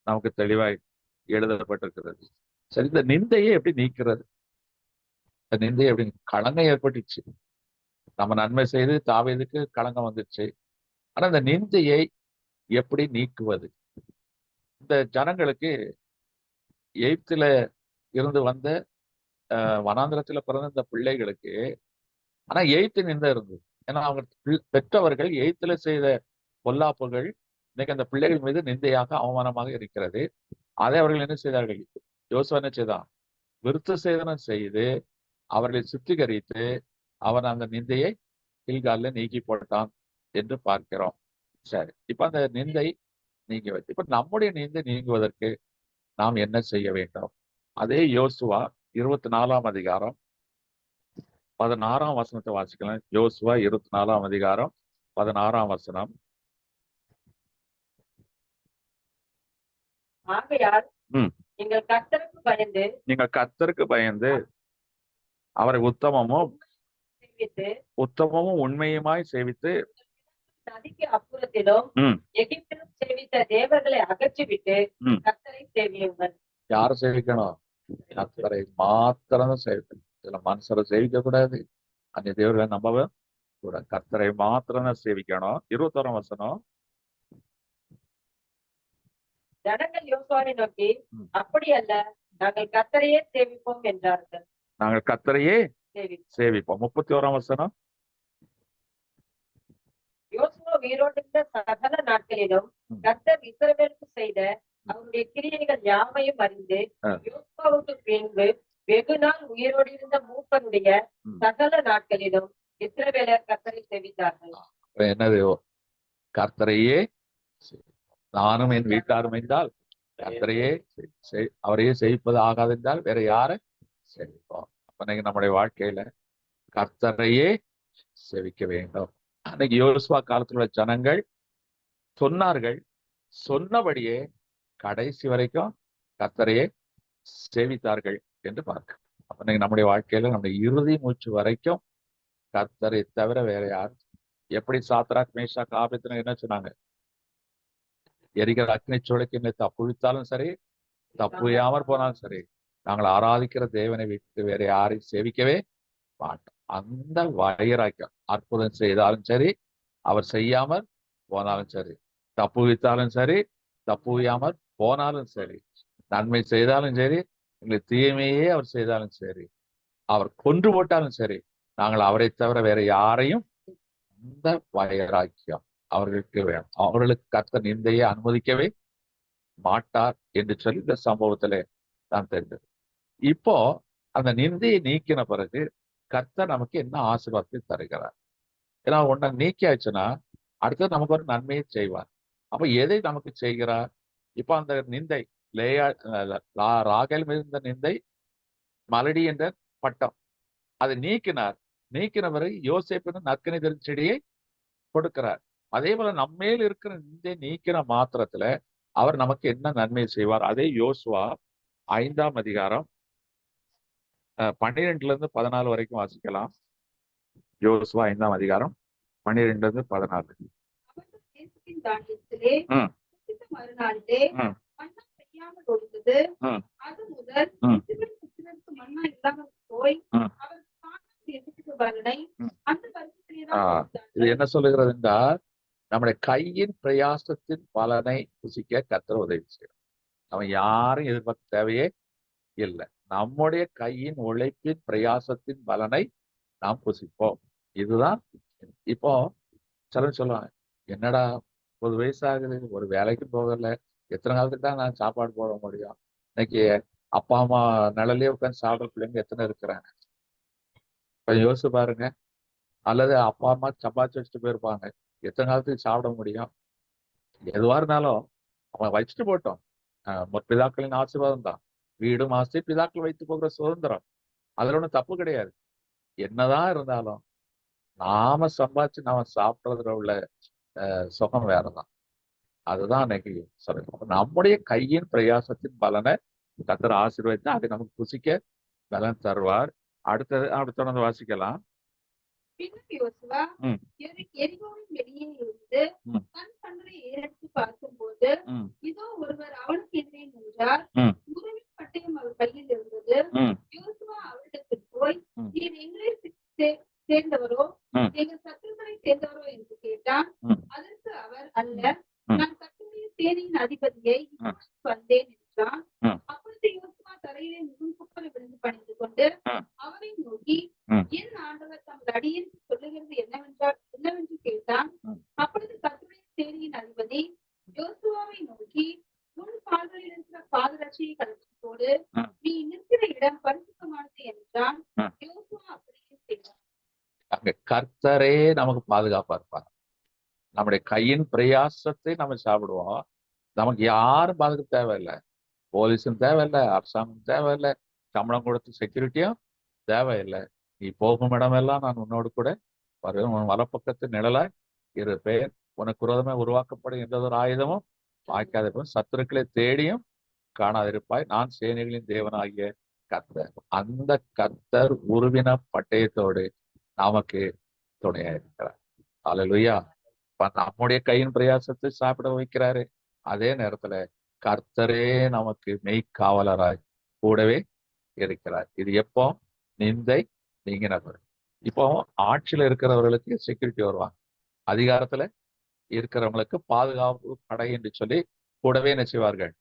நமக்கு தெளிவாய் எழுதப்பட்டிருக்கிறது. சரி, இந்த நிந்தையை எப்படி நீக்கிறது? இந்த நிந்தையை எப்படி, களங்கம் ஏற்பட்டுச்சு, நம்ம நன்மை செய்து தாவீதுக்கு களங்கம் வந்துச்சு. ஆனா இந்த நிந்தையை எப்படி நீக்குவது? இந்த ஜனங்களுக்கு எகிப்தில இருந்து வந்த வனாந்திரத்துல பிறந்த இந்த பிள்ளைகளுக்கு ஆனா எய்த்து நிந்தை இருந்தது. ஏன்னா அவங்க பெற்றவர்கள் எய்த்துல செய்த பொல்லாப்புகள் இன்னைக்கு அந்த பிள்ளைகள் மீது நிந்தையாக அவமானமாக இருக்கிறது. அதை அவர்கள் என்ன செய்தார்கள்? யோசுவா என்ன செய்தான்? விருத்த சேதனம் செய்து அவர்களை சுத்திகரித்து அவன் அந்த நிந்தையை கில்கால்ல நீக்கி போட்டான் என்று பார்க்கிறோம். சரி, இப்ப அந்த நிந்தை நீங்குவது. இப்ப நம்முடைய நிந்தை நீங்குவதற்கு நாம் என்ன செய்ய வேண்டும்? அதே யோசுவா 24ஆம் அதிகாரம் 16ஆம் வசனத்தை வாசிக்கலாம். யோசுவா 24ஆம் அதிகாரம் 16ஆம் வசனம். ஆகையால் ம். நீங்கள் கர்த்தருக்கு பயந்து நீங்கள் கர்த்தருக்கு பயந்து அவரை உத்தமமும் சேவித்து உண்மையுமாய் சேவித்து நதிக்கு அப்புறத்திலும் ம். எகிப்திலும் சேவித்த தேவர்களை அகற்றிவிட்டு ம். கர்த்தரை சேவியுங்கள். யாரை சேவிக்கணும்? கர்த்தரை மாத்திரம் சேவிக்கணும். சில மனுஷரை சேவிக்க கூடாது, அந்த தேவர்களை நம்பவே கூட கர்த்தரை மாத்திரம் சேவிக்கணும். 21ஆம் வசனம். ஜனங்கள் யோசுவாவை நோக்கி, ம். அப்படி அல்ல, நாங்கள் கர்த்தரையே சேவிப்போம் என்றார்கள். நாங்கள் கர்த்தரையே சேவிப்போம். சேவிப்போம். 31ஆம் வசனம். யோசுவா உயிரோடிருந்த சகல நாட்களிலும் கர்த்தர் இஸ்ரவேலுக்கு செய்த அவருடைய கிரியைகள் யாவையும் அறிந்து யோசுவாவுக்கு பின்பு வெகு நாள் உயிரோடிருந்த மூப்பனுடைய சகல நாட்களிலும் இஸ்ரவேலர் கர்த்தரை சேவித்தார்கள். என்னது? கர்த்தரையே நானும் என் வீட்டாரும் என்றால் கர்த்தரையே அவரையே சேவிப்பது ஆகாது என்றால் வேற யாரை சேவிப்போம்? அப்ப இன்னைக்கு நம்முடைய வாழ்க்கையில கர்த்தரையே சேவிக்க வேண்டும். அன்னைக்கு யோசுவா காலத்துல உள்ள ஜனங்கள் சொன்னார்கள், சொன்னபடியே கடைசி வரைக்கும் கர்த்தரையே சேவித்தார்கள் என்று பார்க்க. அப்ப இன்னைக்கு நம்முடைய வாழ்க்கையில நம்முடைய இறுதி மூச்சு வரைக்கும் கர்த்தரை தவிர வேற யார்? எப்படி சாத்ராக் மேஷாக் ஆபேத்நேகோ என்ன சொன்னாங்க? எரிகிற அக்னி சூளைக்கு என்னை தப்புவித்தாலும் சரி, தப்புவியாமற் போனாலும் சரி, நாங்கள் ஆராதிக்கிற தேவனை விட்டு வேற யாரையும் சேவிக்கவே மாட்டோம். அந்த வைராக்கியம், அற்புதம் செய்தாலும் சரி, அவர் செய்யாமற் போனாலும் சரி, தப்புவித்தாலும் சரி, தப்புவியாமற் போனாலும் சரி, நன்மை செய்தாலும் சரி, எங்களுக்கு தீமையே அவர் செய்தாலும் சரி, அவர் கொன்று போட்டாலும் சரி, நாங்கள் அவரை தவிர வேற யாரையும், அந்த வைராக்கியம் அவர்களுக்கு வேணும். அவர்களுக்கு கர்த்தர் நிந்தையை அனுமதிக்கவே மாட்டார் என்று சொல்லி இந்த சம்பவத்திலே நான் தெரிந்தது. இப்போ அந்த நிந்தையை நீக்கின பிறகு கர்த்தர் நமக்கு என்ன ஆசீர்வாதத்தை தருகிறார்? ஏன்னா ஒன்றை நீக்கியாச்சுன்னா அடுத்தது நமக்கு ஒரு நன்மையை செய்வார். அப்ப எதை நமக்கு செய்கிறார்? இப்ப அந்த நிந்தை ராகேல் மீது இருந்த நிந்தை மலடி என்ற பட்டம், அதை நீக்கினார். நீக்கின பிறகு யோசேப்பு நற்கனி செடியை கொடுக்கிறார். அதே போல நம்மேல் இருக்கிற நிந்தை நீக்கிற மாத்திரத்துல அவர் நமக்கு என்ன நன்மை செய்வார்? அதே யோசுவா 5ஆம் அதிகாரம் 12-14 வரைக்கும் வாசிக்கலாம். யோசுவா 5ஆம் அதிகாரம் 12-14. தேசத்தின் தானியத்திலே மறுநாளிலே மன்னா பெய்யாமல் ஒழிந்தது. அது முதல் புத்திரருக்கு மன்னா இல்லாமல் போய் அவர் தேசத்துக்கு வரலை. அந்த வருஷத்திலே இது என்ன சொல்லுகிறது என்றால், நம்முடைய கையின் பிரயாசத்தின் பலனை புசிக்க கர்த்தர் உதவி செய்யும். அவன் யாரும் எதிர்பார்க்க தேவையே இல்லை. நம்முடைய கையின் உழைப்பின் பிரயாசத்தின் பலனை நாம் புசிப்போம். இதுதான். இப்போ சிலர் சொல்லுவாங்க, என்னடா 30 வயசாகுது, ஒரு வேலைக்கு போகல, எத்தனை காலத்துக்கு தான் நான் சாப்பாடு போட முடியும்? இன்னைக்கு அப்பா அம்மா நிழலே உட்காந்து சாப்பிட்ற பிள்ளைங்க எத்தனை இருக்கிறாங்க? கொஞ்சம் யோசிச்சு பாருங்க. அல்லது அப்பா அம்மா சம்பாதிச்சு வச்சுட்டு போயிருப்பாங்க, எத்தனை காலத்துக்கு சாப்பிட முடியும்? எதுவா இருந்தாலும் அவன் வச்சுட்டு போட்டோம். பிதாக்களின் ஆசீர்வாதம் தான். வீடும் ஆசை பிதாக்கள் வைத்து போகிற சுதந்திரம், அதுல ஒன்றும் தப்பு கிடையாது. என்னதான் இருந்தாலும் நாம சம்பாதிச்சு நாம சாப்பிட்றதுல உள்ள சுகம் வேறதான். அதுதான் இன்னைக்கு சொல்லணும். நம்முடைய கையின் பிரயாசத்தின் பலனை கர்த்தர் ஆசீர்வதித்து அதை நமக்கு புசிக்க பலன் தருவார். அடுத்தது வாசிக்கலாம். பின்னும் யோசுவா எரிகோவின் வெளியே இருந்து தன் கண்களை ஏறெடுத்து பார்க்கும்போது இதோ ஒருவர் அவனுக்கு எதிரே நின்றார். குருவின் பட்டயம் அவர் கையில் இருந்தது. யோசுவா அவரிடத்தில் போய், நீர் எங்களை சேர்ந்தவரோ எங்கள் சத்துருக்களை சேர்ந்தவரோ என்று கேட்டான். அதற்கு அவர், அல்ல, நான் கர்த்தருடைய சேனையின் அதிபதியை வந்தேன் என்றான். அப்பொழுது யோசுவா தரையிலே முகங்குப்புற விழுந்து பணிந்து கொண்டு அவரை நோக்கி, என் ஆண்டவர் தமது அடியேன் சொல்லுகிறது என்னவென்று கேட்டான். அப்பொழுது கர்த்தருடைய சேனையின் அதிபதி யோசுவாவை நோக்கி, உன் கால்களில் இருக்கிற பாதரட்சியை கழற்றி போடு, நீ நிற்கிற இடம் பரிசுத்தமானது என்றான். யோசுவா அப்படியே செய்தார். அங்க கர்த்தரே நமக்கு பாதுகாப்பா இருப்பார். நம்முடைய கையின் பிரயாசத்தை நம்ம சாப்பிடுவோம். நமக்கு யாரும் பாதுகாப்பு தேவையில்லை. போலீஸும் தேவையில்லை, அரசாங்கம் தேவையில்லை, சம்பளம் கொடுத்து செக்யூரிட்டியும் தேவையில்லை. நீ போகும் இடமெல்லாம் நான் உன்னோடு கூட வருவேன். உன் வலப்பக்கத்து நிழலாய் இருப்பேன். உனக்கு விரோதமே உருவாக்கப்படும் எந்த ஒரு ஆயுதமும் வாய்க்காதிருப்பேன். சத்துருக்களை தேடியும் காணாதிருப்பாய். நான் சேனைகளின் தேவனாகிய கர்த்தர். அந்த கர்த்தர் உருவின பட்டயத்தோடு நமக்கு துணையா இருக்கிறார். அல்லேலூயா. நம்முடைய கையின் பிரயாசத்தை சாப்பிட வைக்கிறாரு. அதே நேரத்துல கர்த்தரே நமக்கு மெய்க்காவலராய் கூடவே இருக்கிறார். இது எப்போ? நிந்தை நீங்கின பிறகு. இப்போ ஆட்சியில இருக்கிறவர்களுக்கு செக்யூரிட்டி வருவாங்க, அதிகாரத்துல இருக்கிறவங்களுக்கு பாதுகாப்பு படை என்று சொல்லி கூடவே என்ன செய்வார்கள்?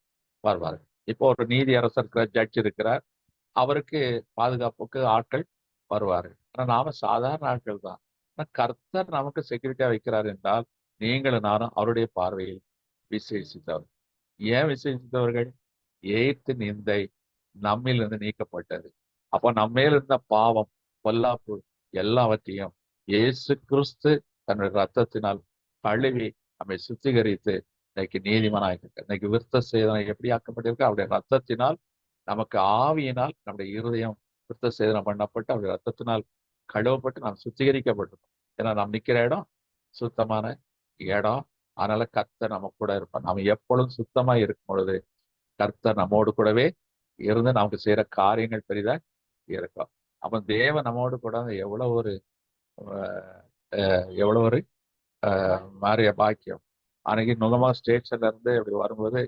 வருவார்கள். இப்போ ஒரு நீதி அரசர் இருக்கிற ஜட்ஜ் இருக்கிறார், அவருக்கு பாதுகாப்புக்கு ஆட்கள் வருவாரு. ஆனா நாம சாதாரண ஆட்கள் தான். ஆனா கர்த்தர் நமக்கு செக்யூரிட்டியா வைக்கிறார் என்றால் நீங்களும் நானும் அவருடைய பார்வையில் விசேஷித்தவர். ஏன் விசேஷித்தவர்கள்? எய்த்து நிந்தை நம்மிலிருந்து நீக்கப்பட்டது. அப்ப நம்மேல் இருந்த பாவம், பொல்லாப்பு எல்லாவற்றையும் இயேசு கிறிஸ்து தன்னுடைய ரத்தத்தினால் கழுவி நம்மை சுத்திகரித்து இன்னைக்கு நீதிமானாக இன்னைக்கு விருத்த சேதனை எப்படி ஆக்கப்பட்டிருக்கு? அவருடைய ரத்தத்தினால் நமக்கு ஆவியினால் நம்முடைய இருதயம் விருத்த சேதனம் பண்ணப்பட்டு அவருடைய ரத்தத்தினால் கழுவப்பட்டு நாம் சுத்திகரிக்கப்பட்டிருக்கோம். ஏன்னா நாம் நிக்கிற இடம் சுத்தமான இடம். அதனால கர்த்தர் நம்ம கூட இருப்பார். நாம் எப்பொழுதும் சுத்தமா இருக்கும் பொழுது கர்த்தர் நம்மோடு கூடவே இருந்து நமக்கு செய்யற காரியங்கள் பெரிதா இருக்கும். அப்ப தேவன் நம்மோடு கூட எவ்வளவு ஒரு எவ்வளவு ஒரு மாறிய பாக்கியம். அன்னைக்கு நுகமா ஸ்டேஷன்ல இருந்து அப்படி வரும்போது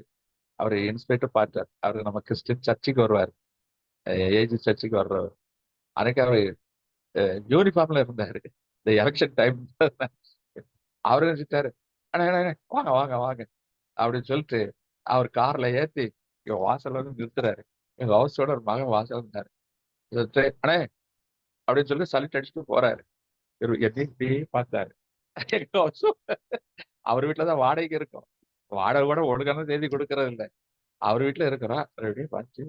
அவர் இன்ஸ்பெக்டர் பார்த்தார். அவரு நம்ம கிறிஸ்டின் சர்ச்சுக்கு வருவார், ஏஜி சர்ச்சுக்கு வர்றவர். அன்னைக்கு அவர் யூனிஃபார்ம்ல இருந்தாரு. இந்த எலெக்ஷன் டைம் அவரு நினைச்சிட்டாரு, வாங்க வாங்க வாங்க அப்படின்னு சொல்லிட்டு அவர் கார்ல ஏத்தி எங்க வாசல் வந்து நிறுத்துறாரு. எங்க ஹவுஸோட ஒரு மகன் வாசல் இருந்தாரு. அண்ணே அப்படின்னு சொல்லி சல்யூட் அடிச்சுட்டு போறாரு. என்னையே பார்த்தாரு. எங்க house அவர் வீட்டுலதான் வாடகைக்கு இருக்கும். வாடகை கூட ஒழுங்கான தேதி கொடுக்கறது இல்லை. அவர் வீட்டுல இருக்கிறோம். பார்த்து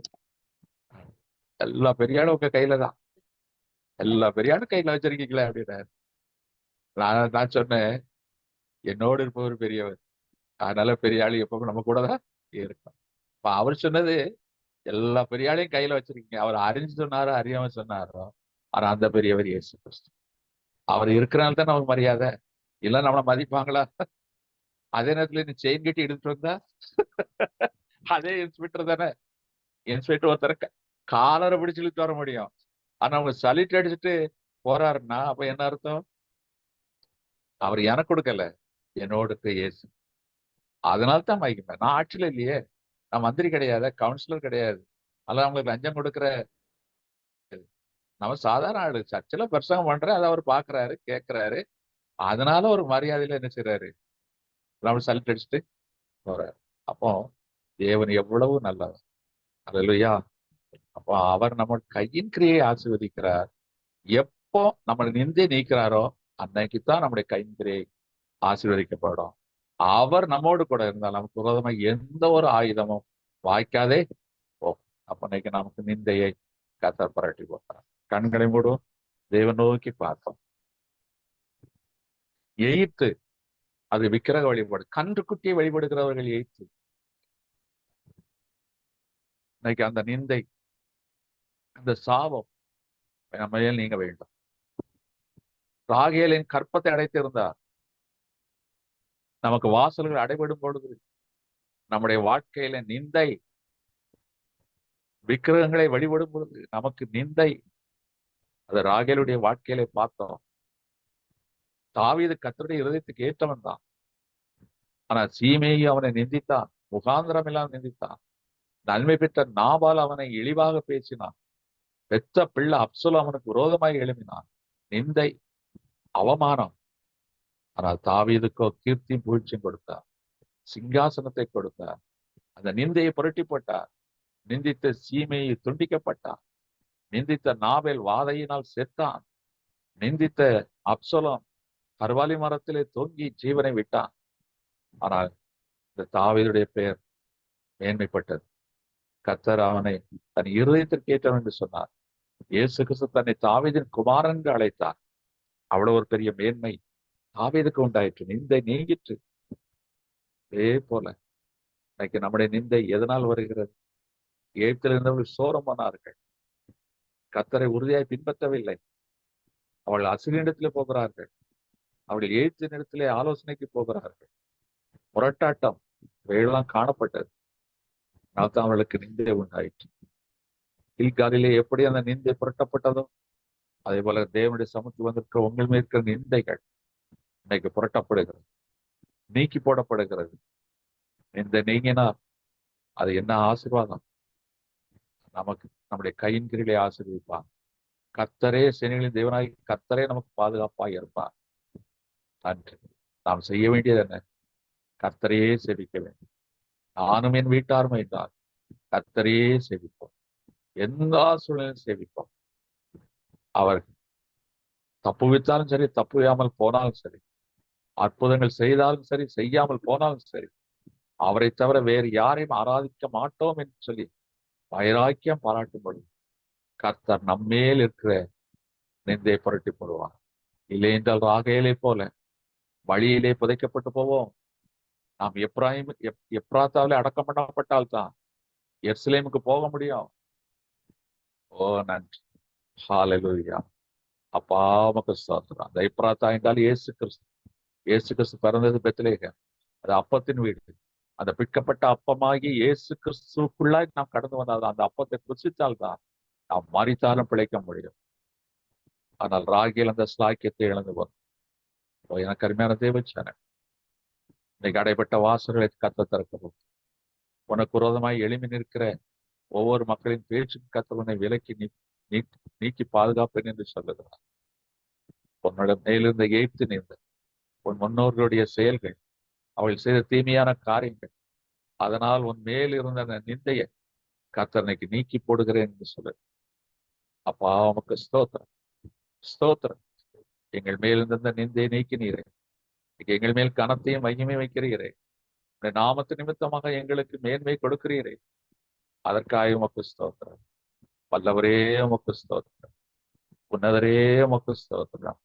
எல்லா பெரியாளும் உங்க கையில தான், எல்லா பெரியாளும் கையில வச்சிருக்கீங்களே அப்படின்னாரு. நான் சொன்னேன், என்னோடு இருப்பவர் பெரியவர், அதனால பெரிய ஆளு எப்பவும் நம்ம கூட தான் இருக்கும். இப்ப அவர் சொன்னது எல்லா பெரிய ஆளையும் கையில வச்சிருக்கீங்க. அவர் அறிஞ்சு சொன்னாரோ அறியாம சொன்னாரோ, ஆனா அந்த பெரியவர் இயேசு கிறிஸ்து. அவர் இருக்கிறனால தான் நமக்கு மரியாதை. இல்ல நம்மளை மதிப்பாங்களா? அதே நேரத்துல நீ செயின் கட்டி எடுத்துட்டு வந்தா அதே இன்ஸ்பெக்டர் தானே. இன்ஸ்பெக்டர் ஒருத்தர காலரை பிடிச்சு இழுத்து வர முடியும். ஆனா அவங்க சலிட்டு அடிச்சுட்டு போறாருன்னா அப்ப என்ன அர்த்தம்? அவர் எனக்கு கொடுக்கல, என்னோட இயேசு. அதனால்தான் மயக்குமே. நான் ஆட்சியில இல்லையே, நான் மந்திரி கிடையாது, கவுன்சிலர் கிடையாது, அதெல்லாம் அவங்களுக்கு லஞ்சம் கொடுக்குற நம்ம சாதாரண ஆளு. சர்ச்சில் பிரசங்கம் பண்றேன், அதை அவர் பாக்குறாரு கேட்கிறாரு. அதனால ஒரு மரியாதையில என்ன செய்யறாரு, நம்ம சல்யூட் அடிச்சுட்டு போறாரு. அப்போ தேவன் எவ்வளவு நல்லவர். அல்லேலூயா. அப்போ அவர் நம்ம கையின் கிரியை ஆசீர்வதிக்கிறார். எப்போ நம்ம நிந்தை நீக்கிறாரோ அன்னைக்குத்தான் நம்முடைய கையின் கிரியை ஆசீர்வதிக்கப்படும். அவர் நம்மோடு கூட இருந்தால் நமக்கு விரோதமா எந்த ஒரு ஆயுதமும் வாய்க்காதே போகும். அப்ப இன்னைக்கு நமக்கு நிந்தையை கர்த்தர் புரட்டி போட்டார். கண்களை மூடும், தேவன் நோக்கி பார்த்தோம். எய்த்து அது விக்கிரக வழிபாடு. கன்றுக்குட்டியை வழிபடுகிறவர்கள் எய்த்து. இன்னைக்கு அந்த நிந்தை, அந்த சாபம் நம்ம மேல் நீங்க வேண்டும். ராகேலின் கற்பத்தை அடைத்திருந்தார். நமக்கு வாசல்கள் அடைபடும் பொழுது நம்முடைய வாழ்க்கையில நிந்தை, விக்கிரகங்களை வழிபடும் பொழுது நமக்கு நிந்தை. அது ராகேலுடைய வாழ்க்கையில பார்த்தோம். தாவீது கர்த்தருடைய இருதயத்துக்கு ஏற்றவன் தான். ஆனா சீமேயி அவனை நிந்தித்தான், முகாந்திரம் எல்லாம் நிந்தித்தான். நன்மை பெற்ற நாபால் அவனை இழிவாக பேசினான். பெற்ற பிள்ளை அப்சலோம் அவனுக்கு விரோதமாக எழுப்பினான். நிந்தை, அவமானம். ஆனால் தாவீதுக்கோ கீர்த்தி புகழ்ச்சியும் கொடுத்தார், சிங்காசனத்தை கொடுத்தார். அந்த நிந்தையை புரட்டி போட்டார். நிந்தித்த சீமையை துண்டிக்கப்பட்டார். நிந்தித்த நாபேல் வாதையினால் செத்தான். நிந்தித்த அப்சலோம் கர்வாலி மரத்திலே தொங்கி ஜீவனை விட்டான். ஆனால் இந்த தாவீதுடைய பெயர் மேன்மைப்பட்டது. கர்த்தர் அவனை தன் இருதயத்திற்கு ஏற்றவன் என்று சொன்னார். இயேசு கிறிஸ்து தன்னை தாவீதின் குமாரன் என்று அழைத்தார். அவ்வளவு ஒரு பெரிய மேன்மை தாவீதுக்கு உண்டாயிற்று. நிந்தை நீங்கிற்று. அதே போல இன்னைக்கு நம்முடைய நிந்தை எதனால் வருகிறது? எகிப்தில் இருந்தவர்கள் சோரம் போனார்கள், கர்த்தரை உறுதியாய் பின்பற்றவில்லை. அவள் அசிரியனிடத்திலே போகிறார்கள், அவள் எகிப்தினிடத்திலே ஆலோசனைக்கு போகிறார்கள். முரட்டாட்டம் இவையெல்லாம் காணப்பட்டது. அதனால்தான் அவளுக்கு நிந்தை உண்டாயிற்று. கில்காலிலே எப்படி அந்த நிந்தை புரட்டப்பட்டதோ அதே போல தேவனுடைய சமூகத்தில் வந்திருக்கிற உங்கள் மேல் இருக்கிற நிந்தைகள் இன்னைக்கு புரட்டப்படுகிறது, நீக்கி போடப்படுகிறது. இந்த நீங்கினால் அது என்ன ஆசீர்வாதம்! நமக்கு நம்முடைய கையின் கீழே ஆசீர்வதிப்பான். கர்த்தரே சேனைகளின் தேவனாகி கர்த்தரே நமக்கு பாதுகாப்பாக இருப்பார். நன்றி. நாம் செய்ய வேண்டியது என்ன? கர்த்தரையே சேவிக்க வேண்டும். நானும் என் வீட்டாரும் என்றால் கர்த்தரையே சேவிப்போம். எல்லா சூழ்நிலையும் சேவிப்போம். அவர் தப்புவித்தாலும் சரி, தப்புவியாமல் போனாலும் சரி, அற்புதங்கள் செய்தாலும் சரி, செய்யாமல் போனாலும் சரி, அவரை தவிர வேறு யாரையும் ஆராதிக்க மாட்டோம் என்று சொல்லி வைராக்கியம் பாராட்டும்படி கர்த்தர் நம்மேல் இருக்கிற நிந்தை புரட்டி போடுவார். இல்லை என்றால் ராகேலை போல வழியிலே புதைக்கப்பட்டு போவோம். நாம் எப்ராத்தாவிலே அடக்கம் பண்ணப்பட்டால்தான் எருசலேமுக்கு போக முடியும். ஓ நன்றி, ஹalleluya. அப்பா உமக்கு ஸ்தோத்திரம். அந்த எப்ராத்தா என்றால் இயேசு கிறிஸ்து. இயேசு கிறிஸ்து பிறந்தது பெத்லகேம். அது அப்பத்தின் வீடு. அந்த பிற்கப்பட்ட அப்பமாகி இயேசு கிறிஸ்துக்குள்ளாய் நாம் கடந்து வந்தால் அந்த அப்பத்தை புசித்தால்தான் நாம் மரித்தாலும் பிழைக்க முடியும். ஆனால் ராகில் அந்த ஸ்லாக்கியத்தை இழந்து வரும். எனக்கு அருமையான தேவச்சன, இன்னைக்கு அடைப்பட்ட வாசல்களை கத்த திறக்கவும், உனக்கு விரோதமாய் எழுப்பி நிற்கிற ஒவ்வொரு மக்களின் பேச்சுக்கு கத்த உன்னை விலக்கி நீக்கி பாதுகாப்பேன் என்று சொல்லுகிறார். உன்னோட மேலிருந்த எய்த்து நின்ற உன் முன்னோர்களுடைய செயல்கள், அவள் செய்த தீமையான காரியங்கள், அதனால் உன் மேல் இருந்த அந்த நிந்தையை கர்த்தர் இன்னைக்கு நீக்கி போடுகிறேன் என்று சொல்லு. அப்பா உமக்கு ஸ்தோத்திரம், ஸ்தோத்திரம். எங்கள் மேல் இருந்த நிந்தையை நீக்கினீரே. எங்கள் மேல் கனத்தையும் மகிமையும் வைக்கிறீரே. இந்த நாமத்து நிமித்தமாக எங்களுக்கு மேன்மை கொடுக்கிறீரே. அதற்காக உமக்கு ஸ்தோத்திரம். வல்லவரே உமக்கு ஸ்தோத்திரம். உன்னதரே உமக்கு ஸ்தோத்திரம்.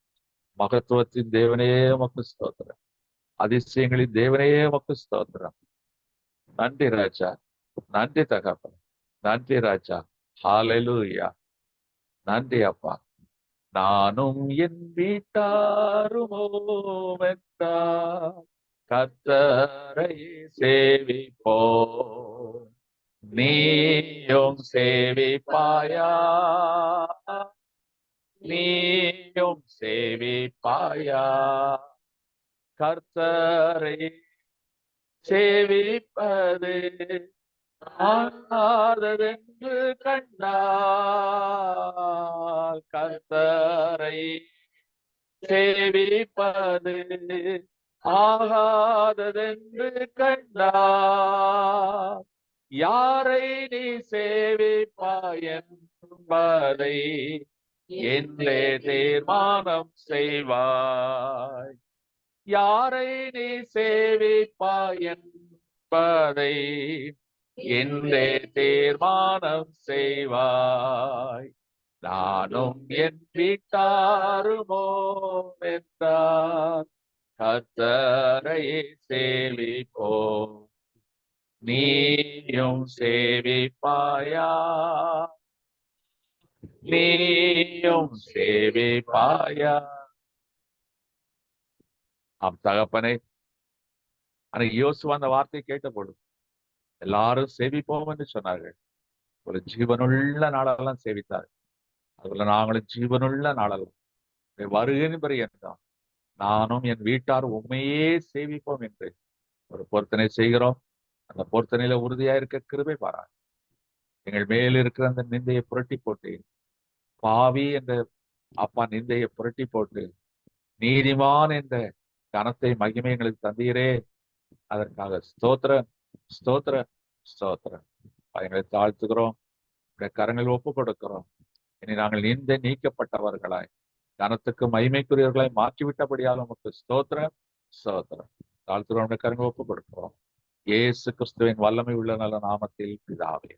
மகத்துவத்தின் தேவனே உமக்கு ஸ்தோத்திரம். அதிசயங்களின் தேவனே உமக்கு ஸ்தோத்திரம். நன்றி ராஜா, நன்றி தகப்பன், நன்றி ராஜா. ஹalleluya. நன்றி அப்பா. நானும் என் வீட்டாருமோ கர்த்தரை சேவிப்போ, நீயும் சேவிப்பாயா, நீயும் சேவிப்பாயா. கர்த்தரை சேவிப்பது ஆகாததென்று கண்டால், கர்த்தரை சேவிப்பது ஆகாததென்று கண்டால், யாரை நீ சேவிப்பாய் என்பதை என்றே தீர்மானம் செய்வாய். யாரை நீ சேவிப்பாய் என்பதை என்றே தீர்மானம் செய்வாய். நானும் என் வீட்டாருமோ என்றார் கர்த்தரை சேவிப்போம், நீயும் சேவிப்பாயா, நீயும் சேவிப்பாயா. ஆம் தகப்பனே, அன்னைக்கு யோசுவா அந்த வார்த்தையை கேட்டபோது எல்லாரும் சேவிப்போம் என்று சொன்னார்கள். ஒரு ஜீவனுள்ள நாளெல்லாம் சேவித்தார்கள். அதுல நாங்களும் ஜீவனுள்ள நாளெல்லாம் வருகின்ற என்றால் நானும் என் வீட்டார் உண்மையே சேவிப்போம் என்று ஒரு பொருத்தனை செய்கிறோம். அந்த பொருத்தனையில உறுதியா இருக்க கிருபை பாராட்டு. எங்கள் மேல் இருக்கிற அந்த நிந்தையை புரட்டி போட்டு, பாவி என்ற அப்பா நிந்தையை புரட்டி போட்டு, நீதிமான் என்ற கனத்தை மகிமை எங்களுக்கு தந்தீரே. அதற்காக ஸ்தோத்திரம், ஸ்தோத்திரம், ஸ்தோத்திரம். எங்களை தாழ்த்துகிறோம், கரங்கள் ஒப்பு கொடுக்கிறோம். இனி நாங்கள் நிந்தை நீக்கப்பட்டவர்களாய் கனத்துக்கு மகிமைக்குரியவர்களாய் மாற்றிவிட்டபடியால் உமக்கு ஸ்தோத்திரம், ஸ்தோத்திரம். தாழ்த்துகிறோம், கரங்கள் ஒப்பு கொடுக்கிறோம். இயேசு கிறிஸ்துவின் வல்லமை உள்ள நல்ல நாமத்தில் பிதாவே.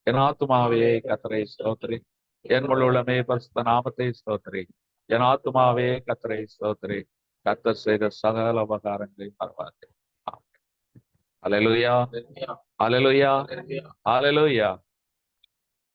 என் ஆத்துமாவே கர்த்தரை ஸ்தோத்திரி, என் முழுமே பரிசுத்த நாமத்தை ஸ்தோத்திரி. என் ஆத்துமாவே கர்த்தரை ஸ்தோத்திரி, கர்த்தர் செய்த சகல உபகாரங்களை மறவாதே. அல்லேலூயா, அல்லேலூயா, அல்லேலூயா.